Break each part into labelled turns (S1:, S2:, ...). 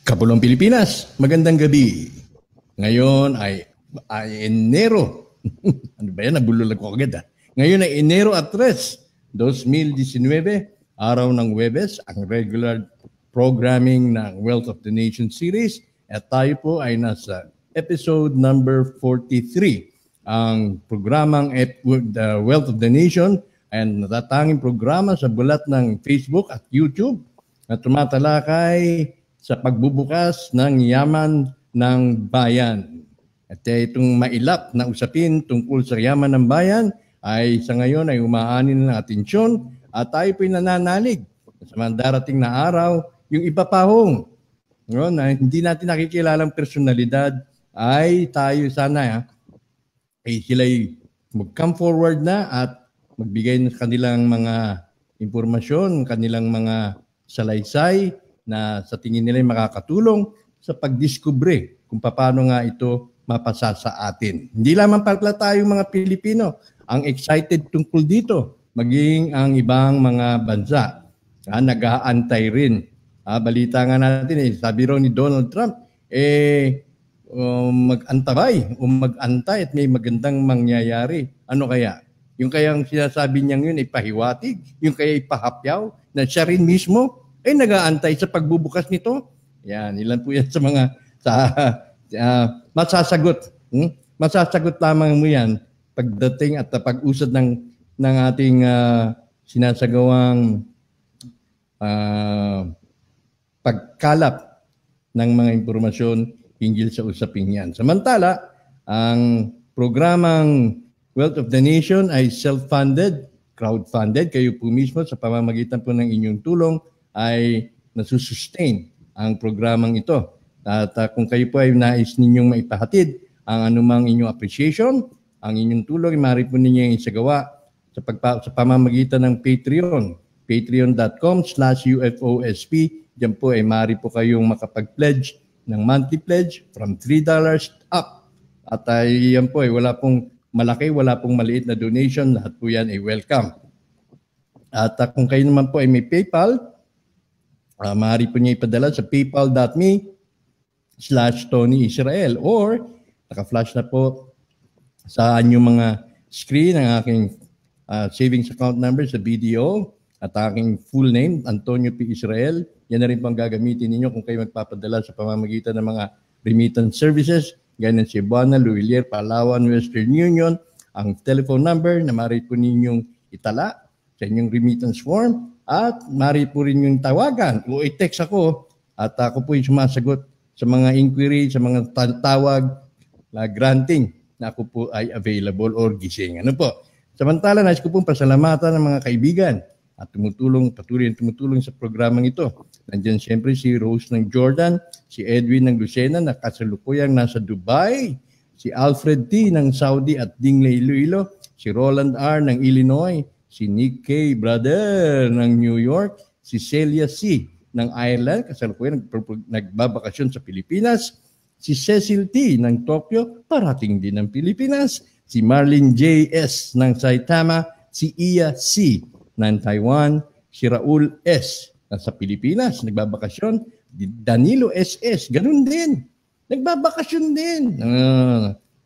S1: Kapulong Pilipinas, magandang gabi. Ngayon ay Enero. Ano ba yan? Nabulol ako agad. Ngayon ay Enero 3, 2019, araw ng Huwebes, ang regular programming ng Wealth of the Nation series. At tayo po ay nasa episode number 43. Ang programang The Wealth of the Nation ay natatanging programa sa bulat ng Facebook at YouTube na tumatalakay sa pagbubukas ng yaman ng bayan. At itong mailap na usapin tungkol sa yaman ng bayan ay sa ngayon ay umaanin ng atensyon at tayo po'y nananalig sa mga darating na araw yung iba pa hong na hindi natin nakikilalang personalidad ay tayo sana ay sila'y mag-come forward na at magbigay ng kanilang mga impormasyon, kanilang mga salaysay na sa tingin nila makakatulong sa pagdiskubre kung paano nga ito mapasa sa atin. Hindi lamang pala tayong mga Pilipino ang excited tungkol dito, maging ang ibang mga bansa nag-aantay rin. Balita nga natin, sabi raw ni Donald Trump, mag-antabay o mag-antay at may magandang mangyayari. Ano kaya? Yung kayang sinasabi niyang yun ay pahiwatig, yung kaya ay pahapyaw na siya rin mismo ay nag-aantay sa pagbubukas nito. Yan, ilan po yan sa mga masasagot. Masasagot lamang mo yan pagdating at pag-usad ng ating sinasagawang pagkalap ng mga impormasyon hinggil sa usaping yan. Samantala, ang programang Wealth of the Nation ay self-funded, crowdfunded. Kayo po mismo sa pamamagitan po ng inyong tulong ay nasusustain ang programang ito. At kung kayo po ay nais ninyong maipahatid ang anumang inyong appreciation, ang inyong tulong, maaari po ninyong isagawa sa pamamagitan ng Patreon. Patreon.com/UFOSP. Diyan po ay maaari po kayong makapag-pledge ng monthly pledge from $3 up. At yan po ay wala pong malaki, wala pong maliit na donation. Lahat po yan ay welcome. At kung kayo naman po ay may PayPal, maaari po niya ipadala sa paypal.me/Tony Israel or naka-flash na po sa inyong mga screen ang aking savings account number sa BDO at aking full name, Antonio P. Israel. Yan na rin pang gagamitin ninyo kung kayo magpapadala sa pamamagitan ng mga remittance services, gaya ng Cebuana, Luilier, Palawan, Western Union. Ang telephone number na maaari po ninyong itala sa inyong remittance form at maaari po rin yung tawagan o i-text ako at ako po yung sumasagot sa mga inquiry, sa mga tawag na granting na ako po ay available or gising. Ano po? Samantala, nais ko pong pasalamatan ng mga kaibigan at patuloy tumutulong sa programang ito. Nandiyan siyempre si Rose ng Jordan, si Edwin ng Lucena na kasalukuyang nasa Dubai, si Alfred T. ng Saudi at Dingley Iloilo, si Roland R. ng Illinois, si Nick K. Brother ng New York, si Celia C. ng Ireland, kasalukuyan nagbabakasyon sa Pilipinas, si Cecil T. ng Tokyo, parating din ng Pilipinas, si Marlene J. S. ng Saitama, si Iya C. ng Taiwan, si Raul S. sa Pilipinas, nagbabakasyon, Danilo S.S. ganun din, nagbabakasyon din.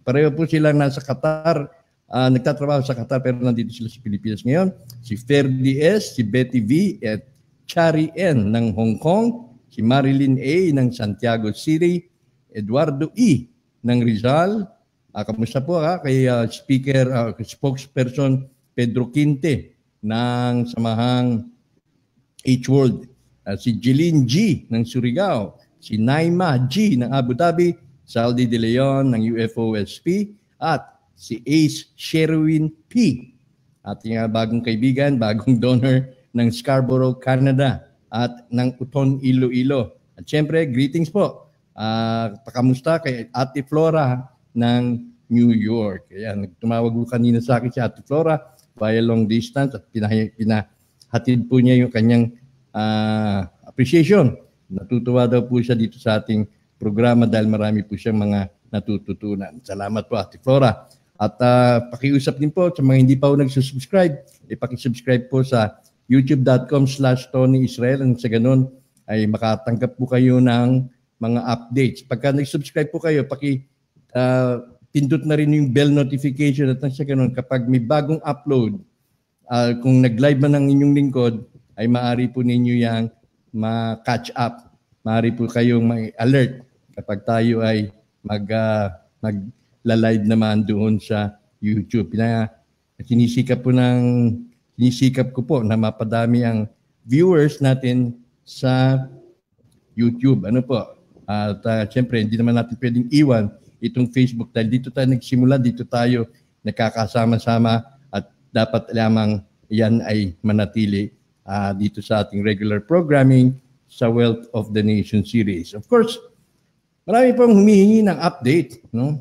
S1: Pareho po silang nasa Qatar, nagtatrabaho sa Qatar pero nandito sila sa Pilipinas ngayon. Si Ferdi S., si Betty V. at Chari N. ng Hong Kong, si Marilyn A. ng Santiago City, Eduardo E. ng Rizal. Kamusta po kay spokesperson Pedro Quinte ng Samahang H-World. Si Jeline G. ng Surigao, si Naima G. ng Abu Dhabi, Saldi De Leon ng UFOSP, at si Ace Sherwin P. Ating bagong kaibigan, bagong donor ng Scarborough, Canada at ng Uton, Iloilo. At syempre, greetings po. Pakamusta kay Ate Flora ng New York. Ayan, tumawag po kanina sa akin si Ate Flora via long distance at pinahatid po niya yung kanyang appreciation. Natutuwa daw po siya dito sa ating programa dahil marami po siyang mga natututunan. Salamat po Ate Flora. At pakiusap din po sa mga hindi pa po nagsusubscribe, pakisubscribe po sa youtube.com/Tony Israel. At sa ganun ay makatanggap po kayo ng mga updates. Pagka nag-subscribe po kayo, pindot na rin yung bell notification at sa ganun, kapag may bagong upload, kung nag-live man ang inyong lingkod, ay maaari po ninyo yang ma-catch up. Maaari po kayong may alert kapag tayo ay magla-live naman doon sa YouTube. Sinisikap ko po na mapadami ang viewers natin sa YouTube. Ano po? At siyempre, hindi naman natin pwedeng iwan itong Facebook dahil dito tayo nagsimula, dito tayo nakakasama-sama at dapat lamang yan ay manatili dito sa ating regular programming sa Wealth of the Nation series. Of course, marami pong humihingi ng update. No?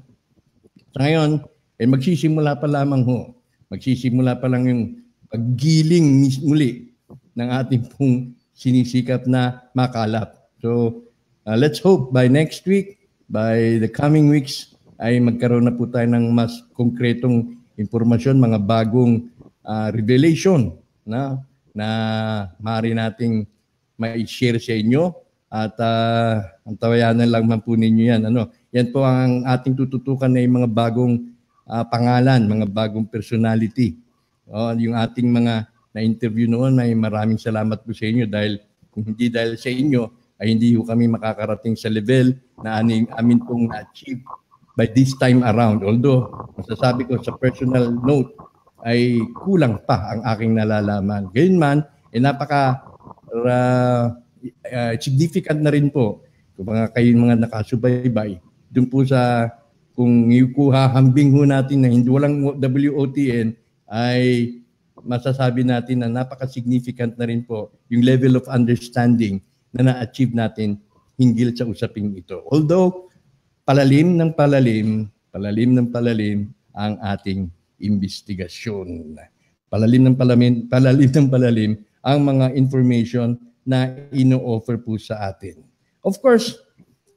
S1: Sa ngayon, magsisimula pa lamang ho. Magsisimula pa lang yung paggiling muli ng ating pong sinisikap na makalap. So, let's hope by next week, by the coming weeks, ay magkaroon na po tayo ng mas konkretong impormasyon, mga bagong revelation na maaari nating mai-share sa inyo. At ang tawayanan lang man po ninyo yan. Yan po ang ating tututukan na yung mga bagong pangalan, mga bagong personality. Yung ating mga na-interview noon ay maraming salamat po sa inyo dahil kung hindi dahil sa inyo, ay hindi ko kami makakarating sa level na amin pong na-achieve by this time around. Although, masasabi ko sa personal note, ay kulang pa ang aking nalalaman. Gayunman, significant na rin po kung kayong mga nakasubaybay doon po sa kung hahambing ho natin na hindi walang WOTN ay masasabi natin na napaka-significant na rin po yung level of understanding na na-achieve natin hinggil sa usaping ito. Although, palalim ng palalim ang ating investigasyon. Palalim ng palalim ang mga information na ino-offer po sa atin. Of course,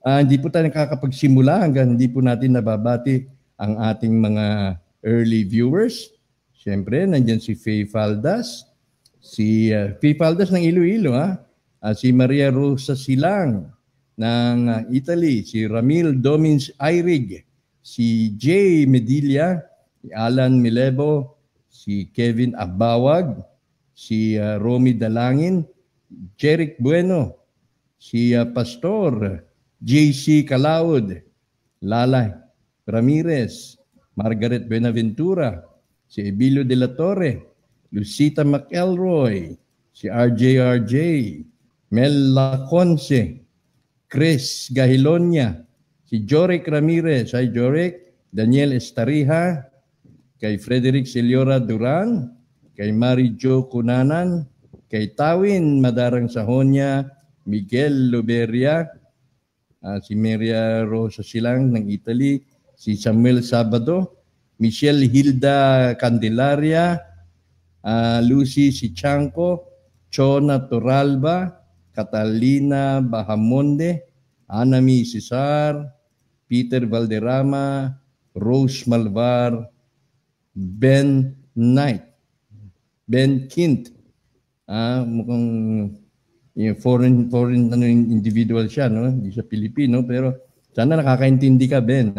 S1: hindi po tayo nakakapagsimula hanggang hindi po natin nababati ang ating mga early viewers. Siyempre, nandiyan si Faye Faldas. Si Faye Faldas ng Iloilo, si Maria Rosa Silang ng Italy, si Ramil Domins Ayrig, si Jay Medilla, si Alan Milebo, si Kevin Abawag, si Romy Dalangin, Jeric Bueno, si Pastor JC Calaud, Lala Ramirez, Margaret Benaventura, si Emilio de la Torre, Lucita McElroy, si RJ, Mel Laconce, Chris Gahilonia, si Jorek Ramirez, ay Jorek, Daniel Estarija, kay Frederick Celiora Duran, kay Mary Jo Cunanan, kay Tawin Madarang Sahonia, Miguel Luberia, si Maria Rosa Silang ng Italy, si Samuel Sabado, Michelle Hilda Candelaria, Lucy Sichanco, Chona Toralba, Catalina Bahamonde, Anami Cesar, Peter Valderrama, Rose Malvar, Ben Knight, Ben Kint, mukhang foreign individual siya, no? Hindi siya Pilipino, pero sana nakakaintindi ka, Ben.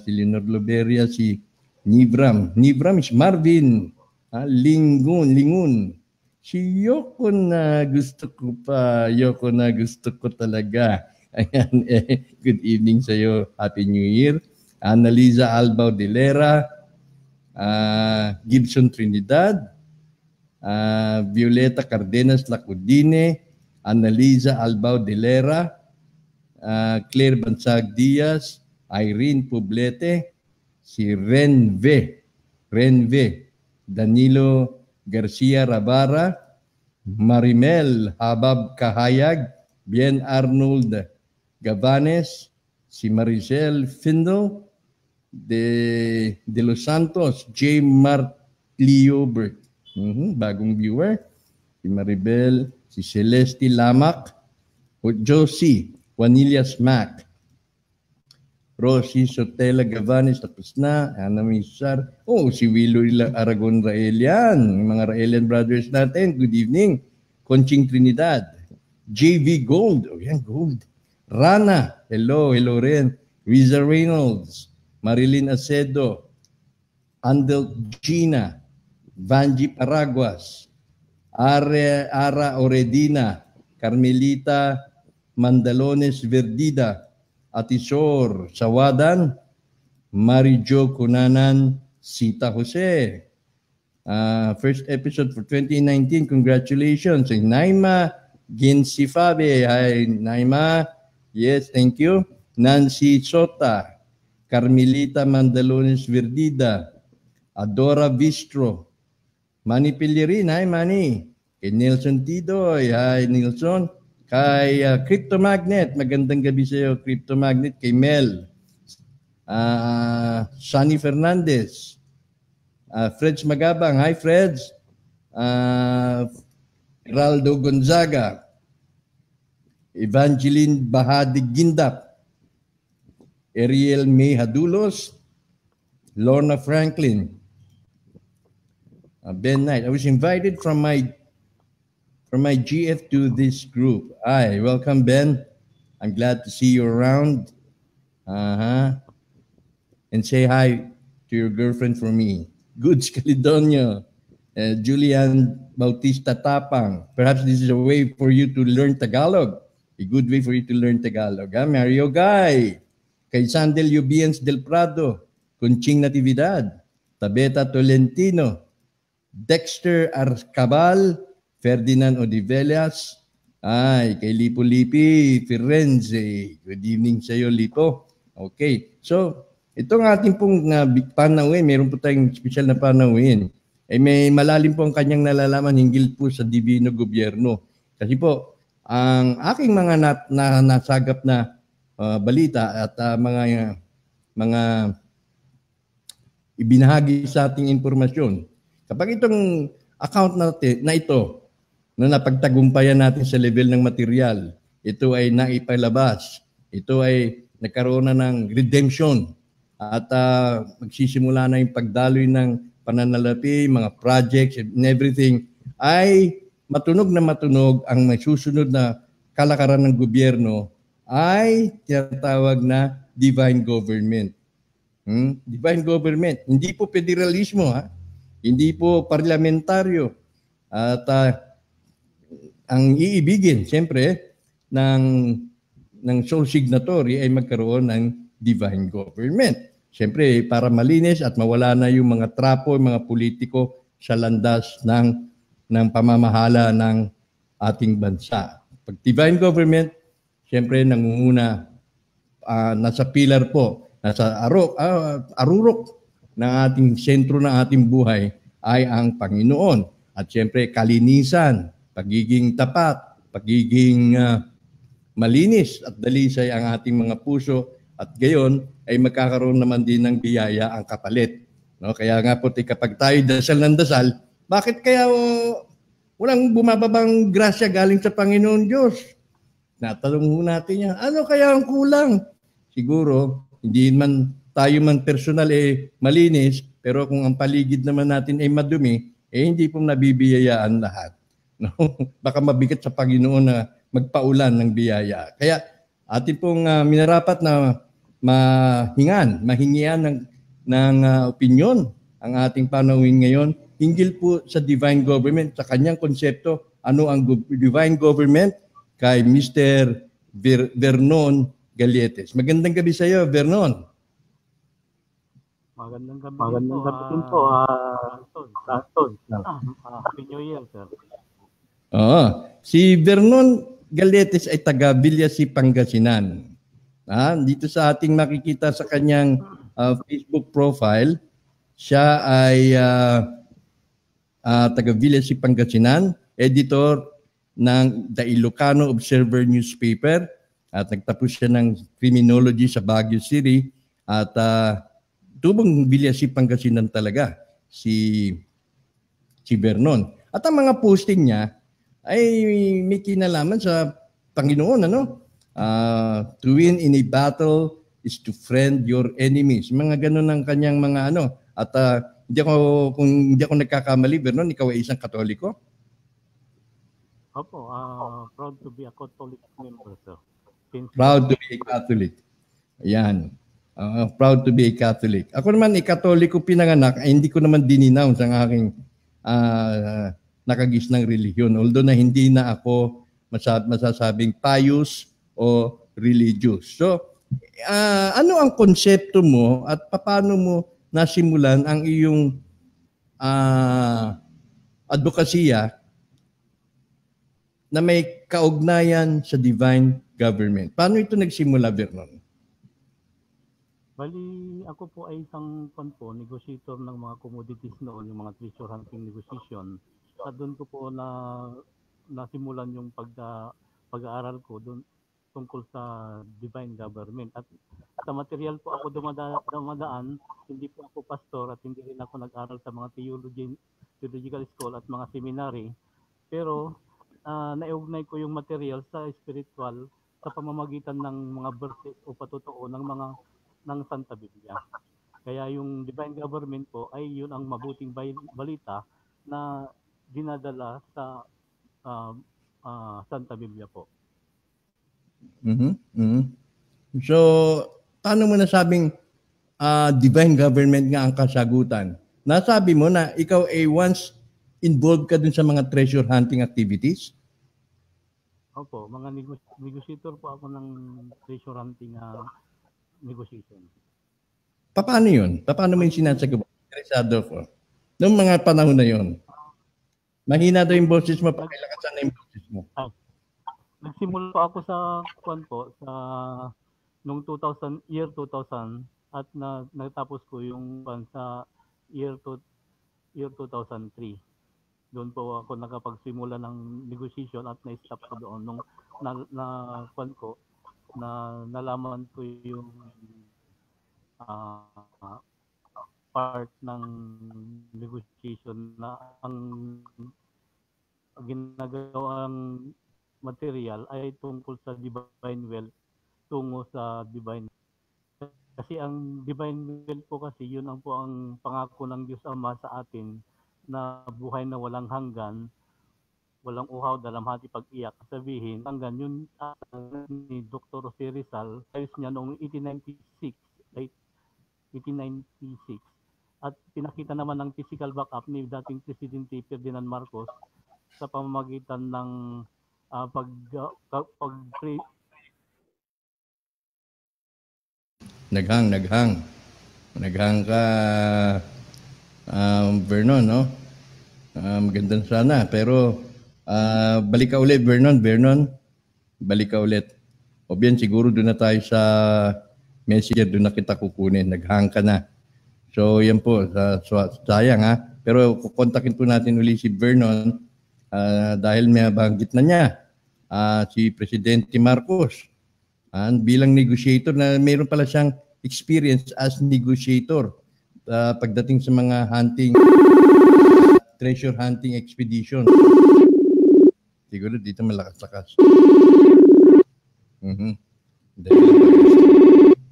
S1: Si Leonor Loberia, si Nivram is Marvin, Lingun, si Yoko na gusto ko talaga. Ayan, good evening sa iyo. Happy New Year. Annaliza Albao Delera, Gibson Trinidad, Violeta Cardenas Lacudine, Annaliza Albao Delera, Claire Bansag Diaz, Irene Poblete, si Renve, Danilo Garcia Rabara, Marimel Habab Kahayag, Bien Arnold Gavanes, si Maricel Findo, de Los Santos, J. Mart Liobert, bagong viewer, si Maribel, si Celeste Lamak, Josie Juanillas Mac, Rosie Sotela Gavanes, tapos na, Ana Misar, si Willow Aragon Raelian, mga Raelian brothers natin, good evening, Conching Trinidad, JV Gold. Oh, yan, Gold. Rana. Hello rin. Riza Reynolds. Marilyn Acedo. Andel Gina. Vanji Paraguas. Ara Oredina. Carmelita Mandalones Verdida. Atisor Sawadan. Marijo Cunanan. Sita Jose. First episode for 2019. Congratulations. Naima Ginsifabe. Hi, Naima. Yes, thank you. Nancy Sota. Carmelita Mandalones Verdida. Adora Bistro. Manny Pilirin. Hi, Manny. Kay Nelson Tidoy. Hi, Nelson. Kay Crypto Magnet. Magandang gabi sa iyo, Crypto Magnet. Kay Mel. Sunny Fernandez. Freds Magabang. Hi, Freds. Geraldo Gonzaga. Evangeline Bahadig Gindap. Ariel May Hadulos. Lorna Franklin. Ben Knight. I was invited from my GF to this group. Hi, welcome, Ben. I'm glad to see you around. And say hi to your girlfriend for me. Goods Calidonio. Julian Bautista Tapang. Perhaps this is a way for you to learn Tagalog. A good way for you to learn Tagalog. Mario Guy. Kay Sandel Yubiens del Prado. Conching Natividad. Tabeta Tolentino. Dexter Arcabal. Ferdinand Odivelas. Ay, kay Lipo Lipi Firenze. Good evening sa iyo, Lipo. Okay. So, itong ating pong panawin, meron po tayong special na panawin. May malalim po ang kanyang nalalaman hinggil po sa Divino Gobyerno. Kasi po, ang aking mga nasagap na balita at mga ibinahagi sa ating impormasyon. Kapag itong account natin na ito, na napagtagumpayan natin sa level ng material, ito ay naipalabas, ito ay nagkaroon na ng redemption, at magsisimula na yung pagdaloy ng pananalapi, mga projects and everything, ay matunog ang may susunod na kalakaran ng gobyerno ay tinatawag na divine government. Divine government. Hindi po federalismo, hindi po parlamentaryo. At ang iibigin, siyempre, ng sole signatory ay magkaroon ng divine government. Siyempre, para malinis at mawala na yung mga trapo, yung mga politiko sa landas ng pamamahala ng ating bansa. Pag divine government, siyempre, nangunguna, nasa pilar po, nasa arurok ng ating sentro ng ating buhay ay ang Panginoon. At siyempre, kalinisan, pagiging tapat, pagiging malinis at dalisay ang ating mga puso, at gayon ay magkakaroon naman din ng biyaya ang kapalit. No? Kaya nga po, kapag tayo dasal ng dasal, bakit kaya walang bumababang grasya galing sa Panginoon Diyos? Natanong natin yan, ano kaya ang kulang? Siguro, hindi man tayo man personal malinis, pero kung ang paligid naman natin ay madumi, hindi pong nabibiyayaan lahat. No? Baka mabigat sa Panginoon na magpaulan ng biyaya. Kaya atin pong minarapat na mahingian ng opinyon ang ating panawin ngayon hinggil po sa divine government, sa kanyang konsepto. Ano ang divine government? Kay Mr. Vernon Galietes. Magandang gabi sa iyo, Vernon.
S2: Magandang gabi din po, Anton. Happy New Year, sir.
S1: Si Vernon Galietes ay taga Villasi, Pangasinan. Dito sa ating makikita sa kanyang Facebook profile, siya ay taga Villasi, Pangasinan, editor ng The Ilocano Observer newspaper, at nagtapos siya ng criminology sa Baguio City, at tubong Villasi, Pangasinan talaga si Vernon. At ang mga posting niya ay may kinalaman sa Panginoon, to win in a battle is to friend your enemies. Mga ganun ang kanyang mga At kung hindi ako nagkakamali, Vernon, ikaw ay isang Katoliko?
S2: Opo, proud to be a Catholic member, sir.
S1: Proud to be a Catholic. Ayan. Proud to be a Catholic. Ako naman, Katoliko pinanganak, ay hindi ko naman dininaw sa aking nakagisnang relihiyon. Although na hindi na ako masasabing pious o religious. So, ano ang konsepto mo at paano mo nasimulan ang iyong advokasya na may kaugnayan sa divine government? Paano ito nagsimula, Vernon?
S2: Bali, ako po ay isang negotiator ng mga commodities noon, yung mga treasure hunting negotiation. At doon ko po nasimulan yung pag-aaral ko doon tungkol sa divine government. At sa material po ako dumadaan, hindi po ako pastor at hindi rin ako nag-aral sa mga theological school at mga seminary. Pero naugnay ko yung material sa spiritual sa pamamagitan ng mga verses o patutuo ng Santa Biblia. Kaya yung divine government po ay yun ang mabuting balita na dinadala sa Santa Biblia po.
S1: So, paano mo nasabing divine government nga ang kasagutan? Nasabi mo na ikaw ay once involved ka dun sa mga treasure hunting activities?
S2: Opo, mga negotiator po ako ng treasure hunting negotiation.
S1: Paano yun? Paano mo yung sinasagawa? Interesado ko. Noong mga panahon na yun, mahina daw yung boses mo, pakilakasan na yung boses mo.
S2: Nagsimula po ako sa noong 2000 at natapos ko yung sa year 2003. Doon po ako nakapagsimula ng negotiation at na-stop ko doon nung nalaman ko yung part ng negotiation na ang ginagawang material ay tungkol sa divine wealth tungo sa divine. Kasi ang divine wealth po kasi yun ang pangako ng Diyos Ama sa atin na buhay na walang hanggan, walang uhaw, dalamhati, pag-iyak. Sabihin, hanggan yun ni Dr. Jose Rizal, ayos niya noong 1896. At pinakita naman ng physical backup ni dating Presidente Ferdinand Marcos sa pamamagitan ng
S1: Naghang ka, Vernon, no? Magandang sana. Pero balik ka ulit, Vernon. Balik ka ulit. O bien, siguro doon na tayo sa messenger, doon na kita kukunin. Naghang ka na. So, yan po. Sayang, ha? Pero kukontakin po natin uli si Vernon dahil may banggit na niya si Presidente Marcos. Bilang negotiator na mayroon pala siyang experience as negotiator pagdating sa mga treasure hunting expedition. Siguro dito malakas-lakas.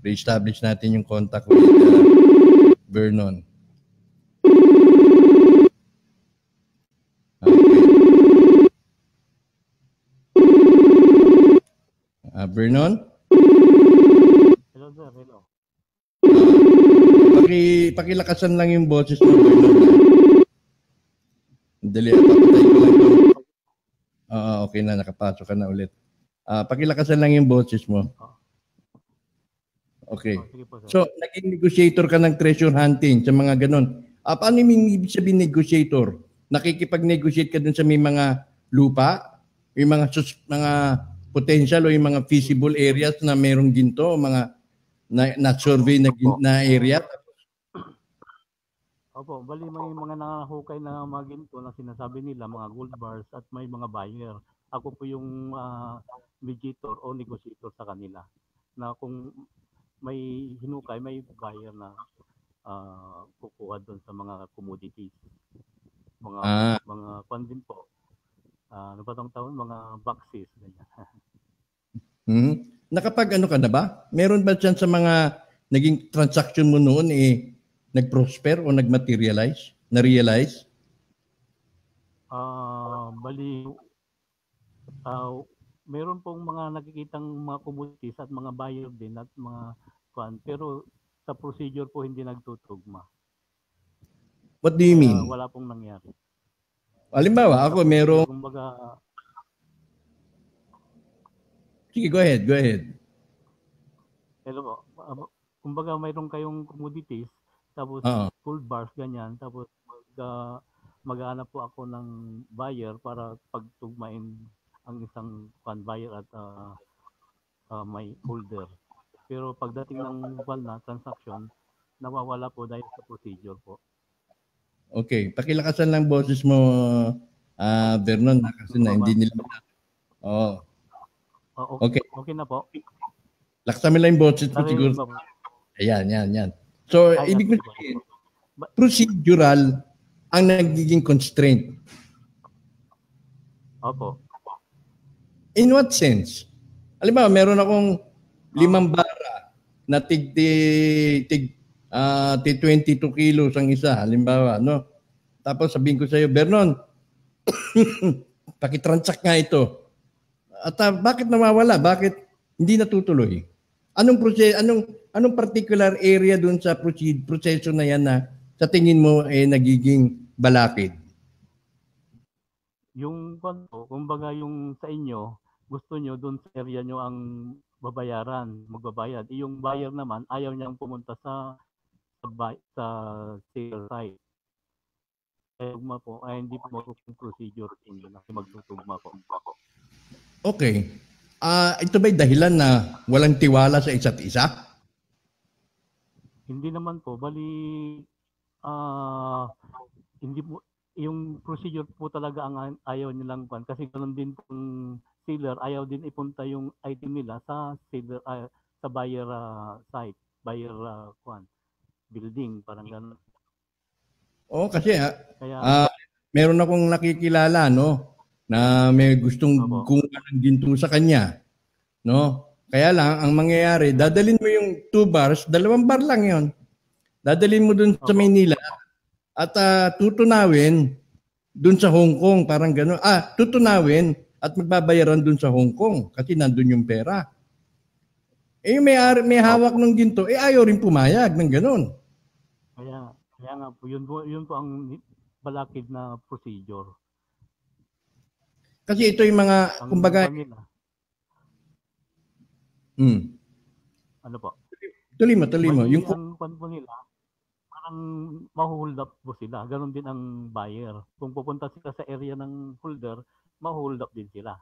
S1: Re-establish natin yung contact with Vernon. Vernon?
S2: Hello, sir. Hello.
S1: Pakilakasan lang yung boses mo, Vernon. Dali, papatay ko lang ito. Okay na, nakapasok ka na ulit. Pakilakasan lang yung boses mo. Okay. So, naging negotiator ka ng treasure hunting sa mga ganon. Paano yung ibig sabihin negotiator? Nakikipag-negotiate ka dun sa may mga lupa? Yung mga potential o yung mga feasible areas na merong ginto, mga na-survey na area?
S2: Opo, bali may mga nahukay na mga ginto na sinasabi nila, mga gold bars at may mga buyer. Ako po yung mediator o negotiator sa kanila. Na kung may hinukay, may buyer na kukuha doon sa mga commodities. Mga pandin po. Ano ba tong taon? Mga boxes.
S1: Nakapag ano ka na ba? Meron ba dyan sa mga naging transaction mo noon nag-prosper o nag-materialize? Na-realize?
S2: Bali, Meron pong mga nakikitang mga commodities at mga buyer din at mga kwan, pero sa procedure po hindi nagtutugma.
S1: What do you
S2: Kaya
S1: mean?
S2: wala pong nangyari.
S1: Halimbawa, ako merong...
S2: Kumbaga,
S1: Sige, go ahead, go ahead.
S2: hello po. Kumbaga mayroon kayong commodities, tapos full bars, ganyan, tapos maghanap po ako ng buyer para pagtugmain ang isang buyer at may holder. Pero pagdating ng na transaction, nawawala po dahil sa procedure po.
S1: Okay, pakilakasan lang boses mo, Vernon, kasi na hindi nila... Okay.
S2: Okay na po.
S1: Laksan mo lang yung boses mo siguro. Ayan, yan. So, ibig ko sabihin, procedural ang nagiging constraint.
S2: Opo.
S1: In what sense? Alam mo, meron akong 5 bara na tig 22 kilos ang isa, halimbawa, no? Tapos sabihin ko sa iyo, Vernon, pakitransact nga ito. At bakit nawawala? Bakit hindi natutuloy? Anong particular area doon sa proseso na yan na sa tingin mo nagiging balakid?
S2: Yung kumbaga yung sa inyo, gusto nyo doon sa area nyo ang magbabayad. Yung buyer naman, ayaw niyang pumunta sa sale site. Tugma po, ay hindi po magiging procedure magtutugma po.
S1: Okay. Ito ba'y dahilan na walang tiwala sa isa't isa?
S2: Hindi naman po. Bali, hindi po, yung procedure po talaga ang ayaw nilang pan. Kasi ganoon din pong seller, ayaw din ipunta yung item nila sa seller, sa buyer site, buyer building, parang gano'n.
S1: Oo, kasi meron akong nakikilala, no, na may gustong kumuha ng ginto sa kanya, no? Kaya lang, ang mangyayari, dadalhin mo yung 2 bars, 2 bar lang yon. Dadalhin mo dun sa Maynila at tutunawin dun sa Hong Kong, parang gano'n. Tutunawin at magbabayaran dun sa Hong Kong kasi nandun yung pera. May hawak ng ginto, ayaw rin pumayag ng gano'n.
S2: Kaya nga po, yun po ang balakid na procedure.
S1: Kasi ito yung mga, kumbaga...
S2: Ano po?
S1: Tuloy mo.
S2: Yung po nila, parang ma-hold up po sila. Ganon din ang buyer. Kung pupunta sila sa area ng holder, ma-hold up din sila.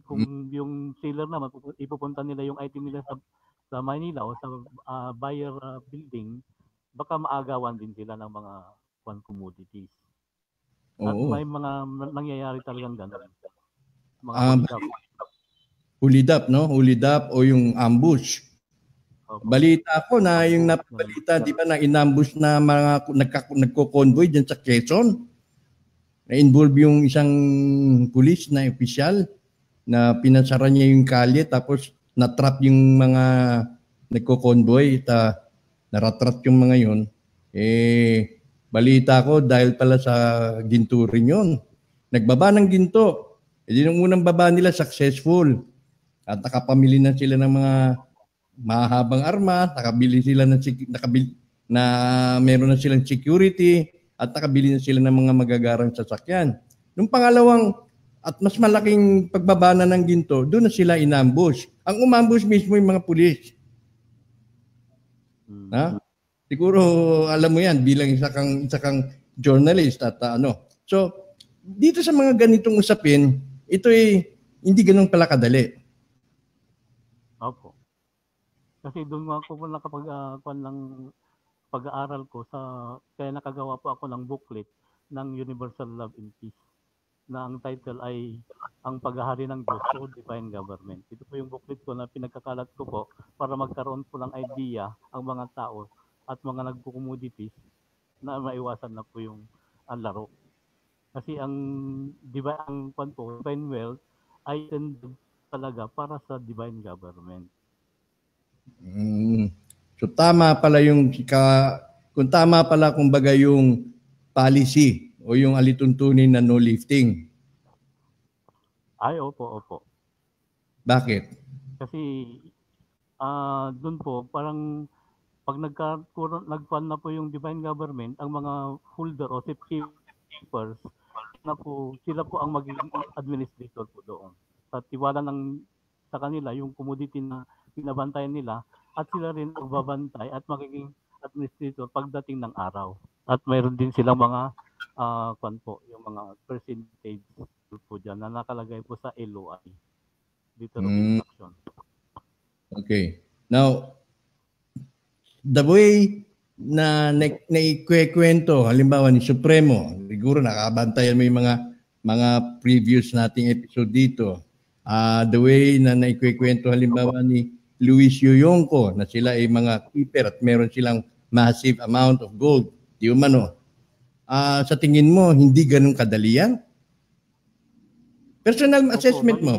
S2: Kung yung seller naman, ipupunta nila yung item nila sa Manila o sa buyer building, baka maagawan din sila ng mga commodities. At may mga nangyayari talagang gano'n. Mga
S1: hold up o yung ambush. Balita ko na yung napabalita, di ba, na inambush na mga nagko-convoy dyan sa Quezon. Na-involve yung isang pulis na opisyal na pinasara niya yung kalye tapos na-trap yung mga nagko-convoy. Naratrat yung mga yun. Balita ko dahil pala sa ginto rin yun. Nagbaba ng ginto. Nung unang baba nila successful. At nakapamili na sila ng mga mahabang arma, nakabili sila meron na silang security at nakabili na sila ng mga magagarang sasakyan. Nung pangalawang at mas malaking pagbaba na ng ginto, doon na sila inambush. Ang umambush mismo yung mga pulis. Siguro alam mo yan bilang isa kang journalist at So, dito sa mga ganitong usapin, ito hindi ganun pala kadali.
S2: Opo. Kasi doon nga po kapag pag-aaral ko kaya nakagawa po ako ng booklet ng Universal Love and Peace na ang title ay Ang Paghahari ng Diyos o Divine Government. Ito po yung booklet ko na pinagkakalat ko po para magkaroon po ng idea ang mga tao at mga nagko-commodities na maiwasan na po yung laro. Kasi ang divine wealth ay intended talaga para sa divine government.
S1: So tama pala kung tama pala kumbaga yung policy o yung alituntunin na no lifting.
S2: Ay, opo.
S1: Bakit?
S2: Kasi doon po, parang pag nag-fund na po yung divine government, ang mga holder o keepers, sila po ang magiging administrator po doon. Sa tiwala sa kanila, yung commodity na binabantayan nila, at sila rin ang babantay at magiging administrator pagdating ng araw. At mayroon din silang mga yung mga percentage po dyan na nakalagay po sa LOI. Dito of instruction.
S1: Okay. Now, the way na naikwento, halimbawa ni Supremo, siguro nakabantayan mo yung mga previous nating episode dito. The way na naikwento halimbawa ni Luis Yoyongco na sila ay mga keeper at meron silang massive amount of gold. Di umano. Sa tingin mo, hindi ganun kadali yan? Personal assessment mo.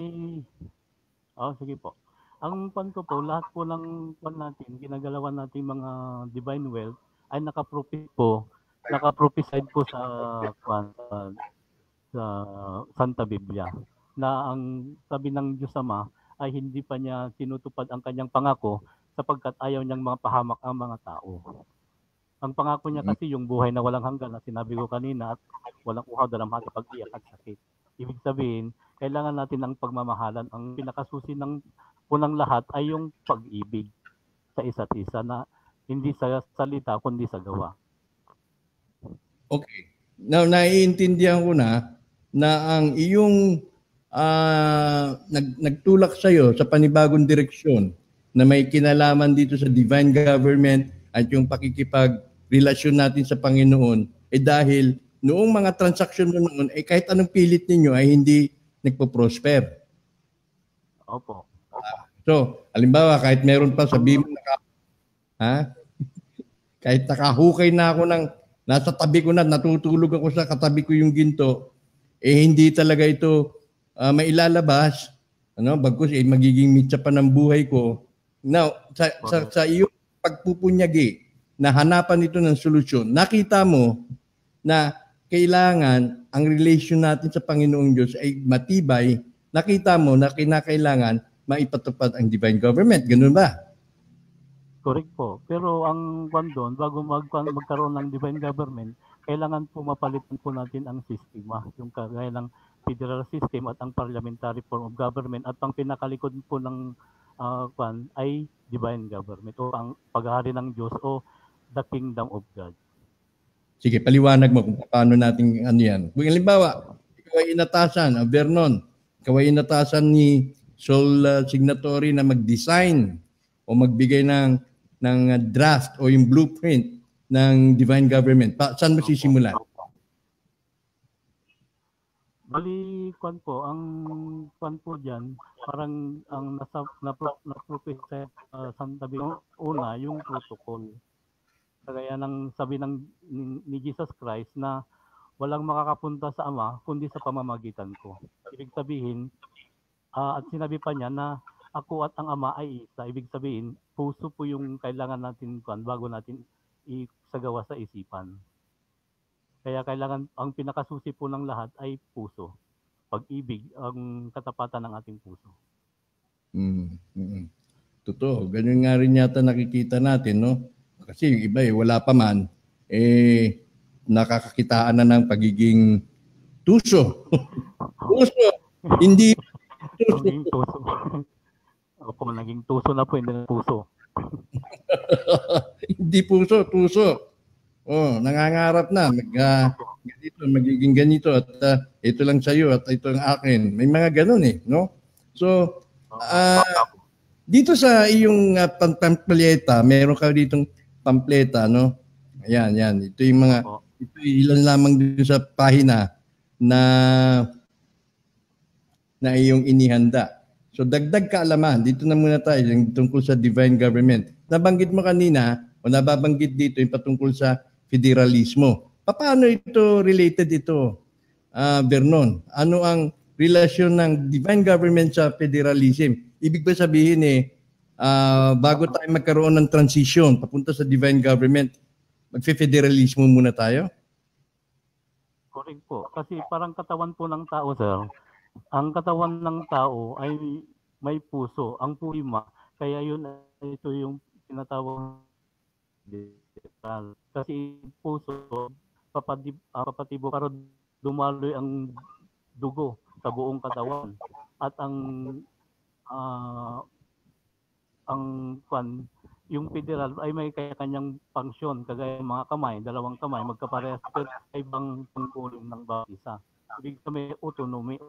S2: Sige po. Ang pan ko po, lahat po ng pan natin, ginagalawan natin mga divine wealth ay nakaprophesied po sa Santa Biblia na ang sabi ng Diyos Ama ay hindi pa niya tinutupad ang kanyang pangako sapagkat ayaw niyang mapahamak ang mga tao. Ang pangako niya kasi yung buhay na walang hanggan na sinabi ko kanina at walang uhaw, dalamhati, pag-iyak at sakit. Ibig sabihin, kailangan natin ang pagmamahalan. Ang pinakasusi ng unang lahat ay yung pag-ibig sa isa't isa na hindi sa salita kundi sa gawa.
S1: Okay. Now, naiintindihan ko na ang iyong nagtulak sa'yo sa panibagong direksyon na may kinalaman dito sa divine government at yung pakikipagrelasyon natin sa Panginoon dahil noong mga transaksyon mo noon kahit anong pilit ninyo ay hindi nagpo-prosper.
S2: Opo.
S1: So, halimbawa, kahit meron pa, sabihin mo, kahit nakahukay na ako nasa tabi ko na, natutulog ako sa katabi ko yung ginto, hindi talaga ito mailalabas, bagkus magiging mitsa pa ng buhay ko. Now, sa iyong pagpupunyagi, na hanapan ito ng solusyon, nakita mo na kailangan ang relation natin sa Panginoong Diyos ay matibay, nakita mo na kinakailangan maipatupad ang divine government. Ganun ba?
S2: Correct po. Pero ang doon, bago magkaroon ng divine government, kailangan po mapalitan po natin ang sistema. Yung kagaya ng federal system at ang parliamentary form of government. At ang pinakalikod po ng ay divine government o ang paghahari ng Diyos o the kingdom of God.
S1: Sige, paliwanag mo kung paano natin yan. Kung halimbawa, ikaw ay inatasan, Vernon, ikaw ay inatasan ni Sol Signatory na mag-design o magbigay ng draft o yung blueprint ng divine government. Saan mo sisimulan?
S2: Bali, ang po dyan, parang ang na-propose sa una, yung protocol. Kaya ng sabi ni Jesus Christ na walang makakapunta sa Ama kundi sa pamamagitan ko. Ibig sabihin, at sinabi pa niya na ako at ang Ama ay isa. Ibig sabihin, puso po yung kailangan natin bago natin isagawa sa isipan. Kaya kailangan, ang pinakasusi po ng lahat ay puso. Pag-ibig, ang katapatan ng ating puso.
S1: Totoo. Ganun nga rin yata nakikita natin, no? Kasi yung iba wala pa man, nakakakitaan na ng pagiging tuso. Tuso. Hindi
S2: naging tuso. Opo, naging tuso na po, hindi na puso.
S1: Hindi puso, tuso. Nangangarap na. Ganito, magiging ganito at ito lang sa'yo at ito ang akin. May mga ganun no? So, dito sa iyong pampleta, meron ka ditong pampleta, no? Ayan. Ito yung mga, ito ilan lamang dito sa pahina na iyong inihanda. So dagdag kaalaman, dito na muna tayo yung tungkol sa divine government. Nabanggit mo kanina, o nababanggit dito yung patungkol sa federalismo. Paano ito related ito, Vernon? Ano ang relasyon ng divine government sa federalism? Ibig ba sabihin bago tayo magkaroon ng transition papunta sa divine government, magfe-federalismo muna tayo?
S2: Correct po. Kasi parang katawan po ng tao, sir, ang katawan ng tao ay may puso. Ang pulima, kaya ito yung tinatawag kasi puso papatibo para dumaloy ang dugo sa buong katawan at ah, ang yung federal ay may kanya-kanyang function kagaya ng mga kamay, dalawang kamay magkaparehas pero ibang tungkulin ng bawat isa. Ibig sabihin autonomy,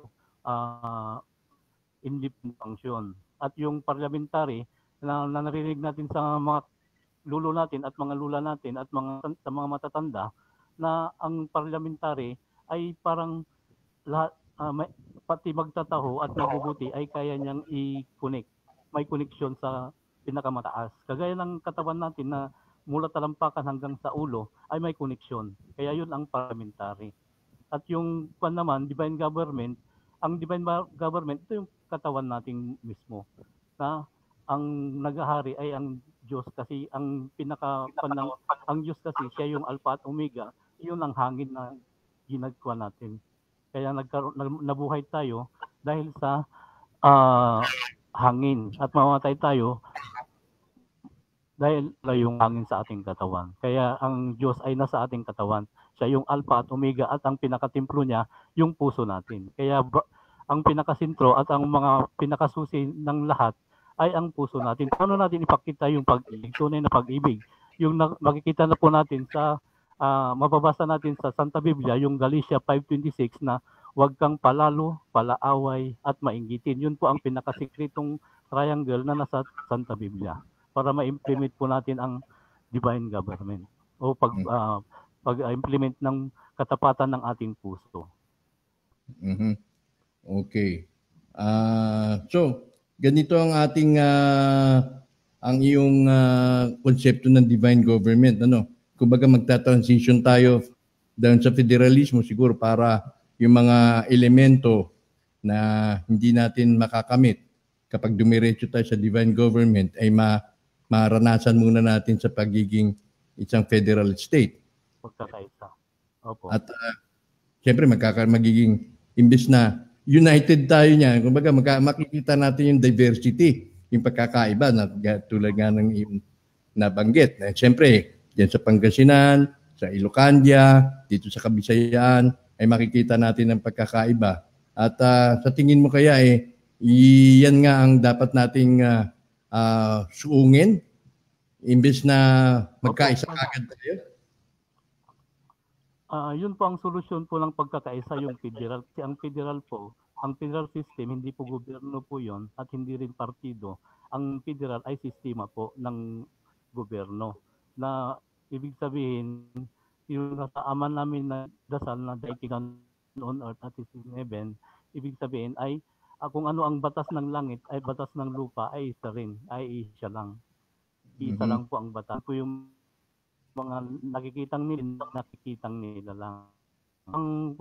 S2: independent function. At yung parliamentary na narinig natin sa mga lulo natin at mga lula natin at sa mga matatanda na ang parliamentary ay parang lahat, pati magtataho at mabubuti ay kaya niyang i-connect. May connection sa pinakamataas. Kagaya ng katawan natin na mula talampakan hanggang sa ulo ay may connection. Kaya yun ang parliamentary. At yung naman, divine government, ang divine government, ito yung katawan natin mismo. Na ang naghahari ay ang Diyos kasi ang ang Diyos kasi siya yung Alpha at Omega, yun ang hangin na ginagawa natin. Kaya nabuhay tayo dahil sa hangin at mamamatay tayo dahil yung hangin sa ating katawan. Kaya ang Diyos ay nasa ating katawan. Siya yung Alpha at Omega at ang pinakatimplo niya, yung puso natin. Kaya ang pinakasintro at ang mga pinakasusi ng lahat ay ang puso natin. Paano natin ipakita yung pag-ibig, tunay na pag-ibig? Yung makikita na po natin sa, mababasa natin sa Santa Biblia, yung Galatia 5:26 na huwag kang palalo, palaaway at mainggitin. Yun po ang pinakasikretong triangle na nasa Santa Biblia para ma-implement po natin ang divine government o pag-implement ng katapatan ng ating puso.
S1: Mm-hmm. Okay. So, ganito ang ating ang iyong konsepto ng divine government. Kumbaga magta-transition tayo doon sa federalismo siguro para yung mga elemento na hindi natin makakamit kapag dumiretso tayo sa divine government ay maranasan muna natin sa pagiging isang federal state.
S2: Pagkakaisa. Opo.
S1: At siyempre magiging imbes na united tayo niya, kumbaga makikita natin yung diversity, yung pagkakaiba na tulad nga ng nabanggit. Siyempre, diyan sa Pangasinan, sa Ilocania, dito sa Kabisayaan, ay makikita natin ang pagkakaiba. At sa tingin mo kaya yan nga ang dapat nating suungin imbes na magkaisa agad tayo?
S2: Yun po ang solusyon po ng pagkakaisa yung federal. Kasi ang federal system, hindi po gobyerno po yon at hindi rin partido. Ang federal ay sistema po ng gobyerno. Na ibig sabihin, yung nasa aman namin na dasal na daikigan on earth at is in heaven, ibig sabihin ay kung ano ang batas ng langit ay batas ng lupa ay isa rin, ay isa lang. Isa lang po ang batas. Po yung mga nakikitang nila lang. Ang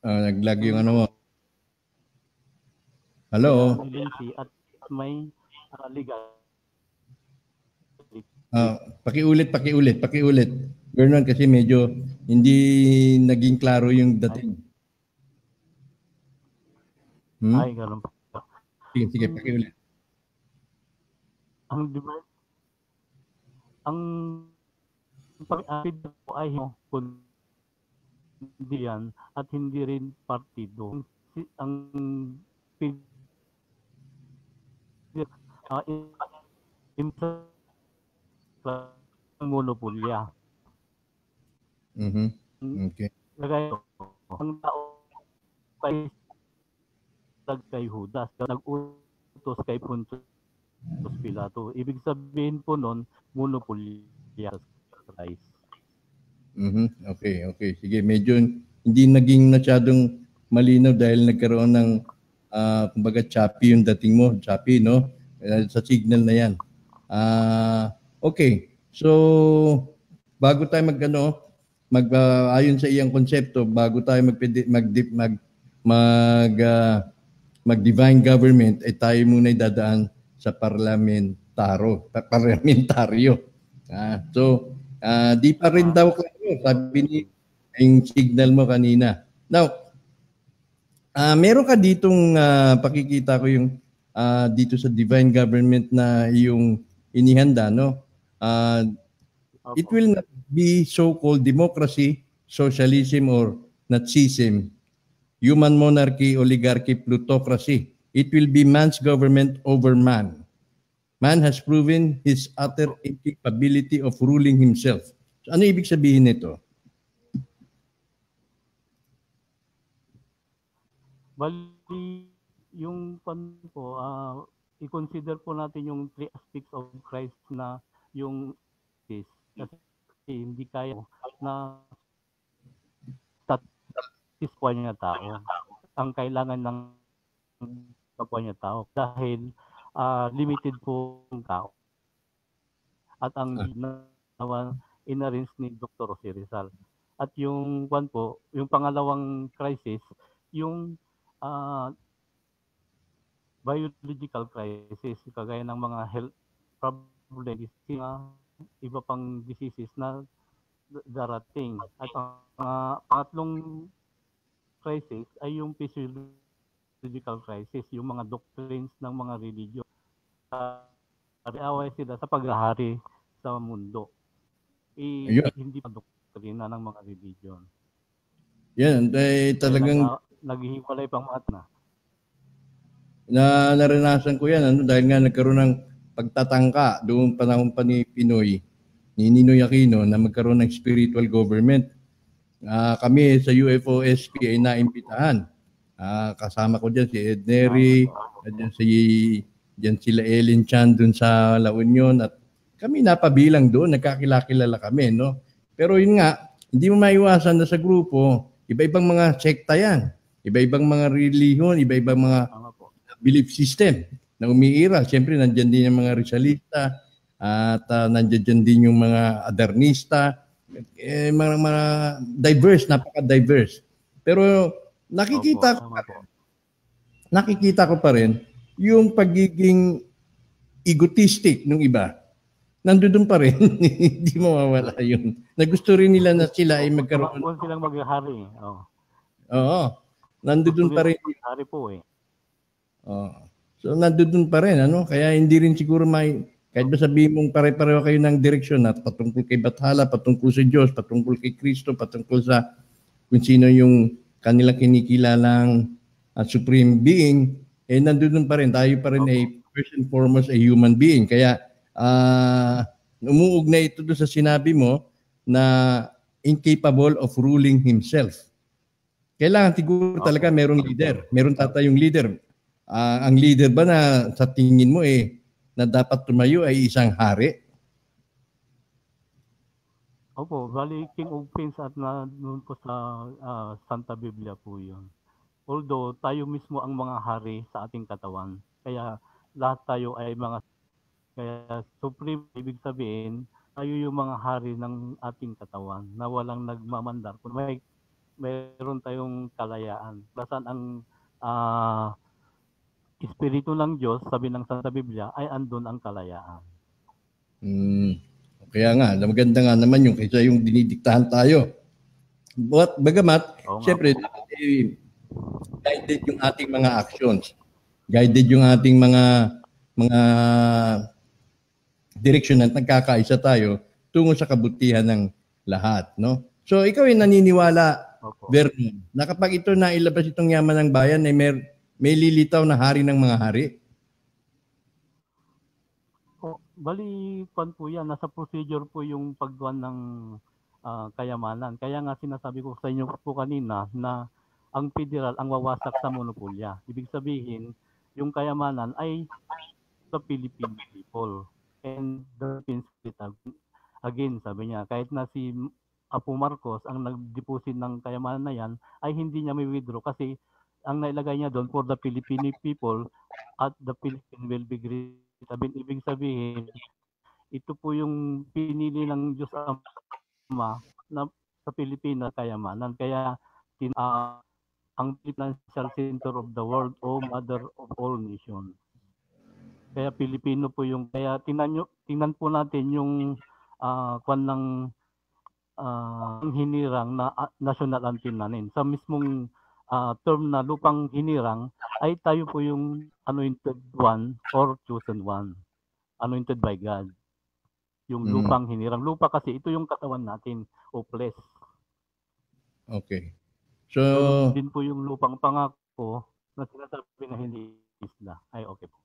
S1: naglag yung ano mo. Hello?
S2: At may legal.
S1: Pakiulit. Ganoon kasi medyo hindi naging klaro yung dating.
S2: Ay, ganun po.
S1: Sige, pakiulit.
S2: Ang pag-apid po ay hindi yan at hindi rin partido. Ang monopolya.
S1: Okay.
S2: Ang tao kay Judas, nag-utos kay Pontius Pilato. Ibig sabihin po nun, monopolya sa Christ.
S1: Okay. Sige, medyo hindi naging masyadong malinaw dahil nagkaroon ng kumbaga choppy yung dating mo. Choppy, no? Sa signal na yan. Okay. So, bago tayo ayon sa iyang konsepto, bago tayo mag-divine government, ay tayo muna dadaan sa parlamentaryo. So, di pa rin daw kayo. Sabi ni yung signal mo kanina. Now, meron ka ditong pakikita ko yung dito sa Divine Government na yung inihanda, no? It will not be so-called democracy, socialism, or Nazism, human monarchy, oligarchy, plutocracy. It will be man's government over man. Man has proven his utter incapability of ruling himself. So, ano ibig sabihin nito?
S2: Bali, yung po, i-consider po natin yung three aspects of Christ na yung this. Kasi hindi kaya na satisfy niya tao. Ang kailangan ng kapwa niya tao dahil limited po ang tao. At ang inarrange ni Dr. Jose Rizal. At yung po, yung pangalawang crisis, yung biological crisis, kagaya ng mga health problems, iba pang diseases na darating. At ang pangatlong crisis ay yung physiological crisis, yung mga doctrines ng mga religion. Away sila sa paghahari sa mundo. Hindi pa doktrina ng mga religion.
S1: Yan, talagang
S2: naghihiwalay pang mga na.
S1: Naranasan ko yan dahil nga nagkaroon ng pagtatangka doon panahon pa ni Pinoy, ni Ninoy Aquino, na magkaroon ng spiritual government. Kami sa UFOSP ay naimbitahan. Kasama ko dyan si Ed Neri, dyan sila Ellen Chan doon sa La Union, at kami napabilang doon, nagkakilala kami, no? Pero yun nga, hindi mo maiwasan na sa grupo, iba-ibang mga sekta yan, iba-ibang mga relihiyon, iba-ibang mga belief system na umiira. Siyempre, nandiyan din yung mga Rizalista at nandiyan din yung mga Adernista. Mga diverse, napaka-diverse. Pero nakikita ko pa rin yung pagiging egotistic ng iba. Nandoon pa rin, hindi mawawala yun. Na gusto rin nila na sila ay magkaroon.
S2: Kung silang maghahari.
S1: Oo. Nandoon pa rin.
S2: Maghahari po eh.
S1: So nandoon pa rin, ano? Kaya hindi rin siguro kahit ba sabihin mong pare-pareho kayo ng direksyon at patungkol kay Bathala, patungkol sa Diyos, patungkol kay Kristo, patungkol sa kung sino yung kanilang kinikilalang supreme being, nandoon pa rin. Tayo pa rin ay first and foremost a human being. Kaya umuug na ito doon sa sinabi mo na incapable of ruling himself. Kailangan siguro talaga merong leader. Meron tatayong leader. Ang leader ba na sa tingin mo na dapat tumayo ay isang hari?
S2: Opo, bali King of Kings at noon po sa Santa Biblia po yun. Although tayo mismo ang mga hari sa ating katawan. Kaya lahat tayo ay kaya supreme, ibig sabihin, tayo yung mga hari ng ating katawan na walang nagmamandar. Kung mayroon tayong kalayaan. Basan ang Espiritu ng Diyos, sabi ng Santa Biblia, ay andun ang kalayaan.
S1: Kaya nga, maganda nga naman yung kaysa yung dinidiktahan tayo. Bagamat, siyempre, guided yung ating mga actions. Guided yung ating mga direksyon at nagkakaisa tayo tungo sa kabutihan ng lahat, no? So, ikaw ay naniniwala, Vernon, na kapag ito na ilabas itong yaman ng bayan, ay may lilitaw na hari ng mga hari?
S2: Bali, po yan. Nasa procedure po yung paggawa ng kayamanan. Kaya nga sinasabi ko sa inyo po kanina na ang federal ang wawasak sa monopolya. Ibig sabihin, yung kayamanan ay the Philippine people. And the Philippines, again, sabi niya, kahit na si Apo Marcos ang nag-deposit ng kayamanan na yan, ay hindi niya may withdraw kasi ang nailagay niya doon for the Filipino people at the Philippine will be great. Ibig sabihin, ito po yung pinili ng Diyos Ama na sa Pilipinas kayamanan. Kaya ang financial center of the world o mother of all nations. Kaya Pilipino po yung, kaya tingnan po natin yung kwan ng hinirang na national anthem natin. Sa mismong term na lupang hinirang ay tayo po yung anointed one or chosen one. Anointed by God. Yung lupang hinirang. Lupa kasi ito yung katawan natin o flesh.
S1: Okay.
S2: So,
S1: So,
S2: din po yung lupang pangako na sinasabi na hindi isla. Ay, okay po.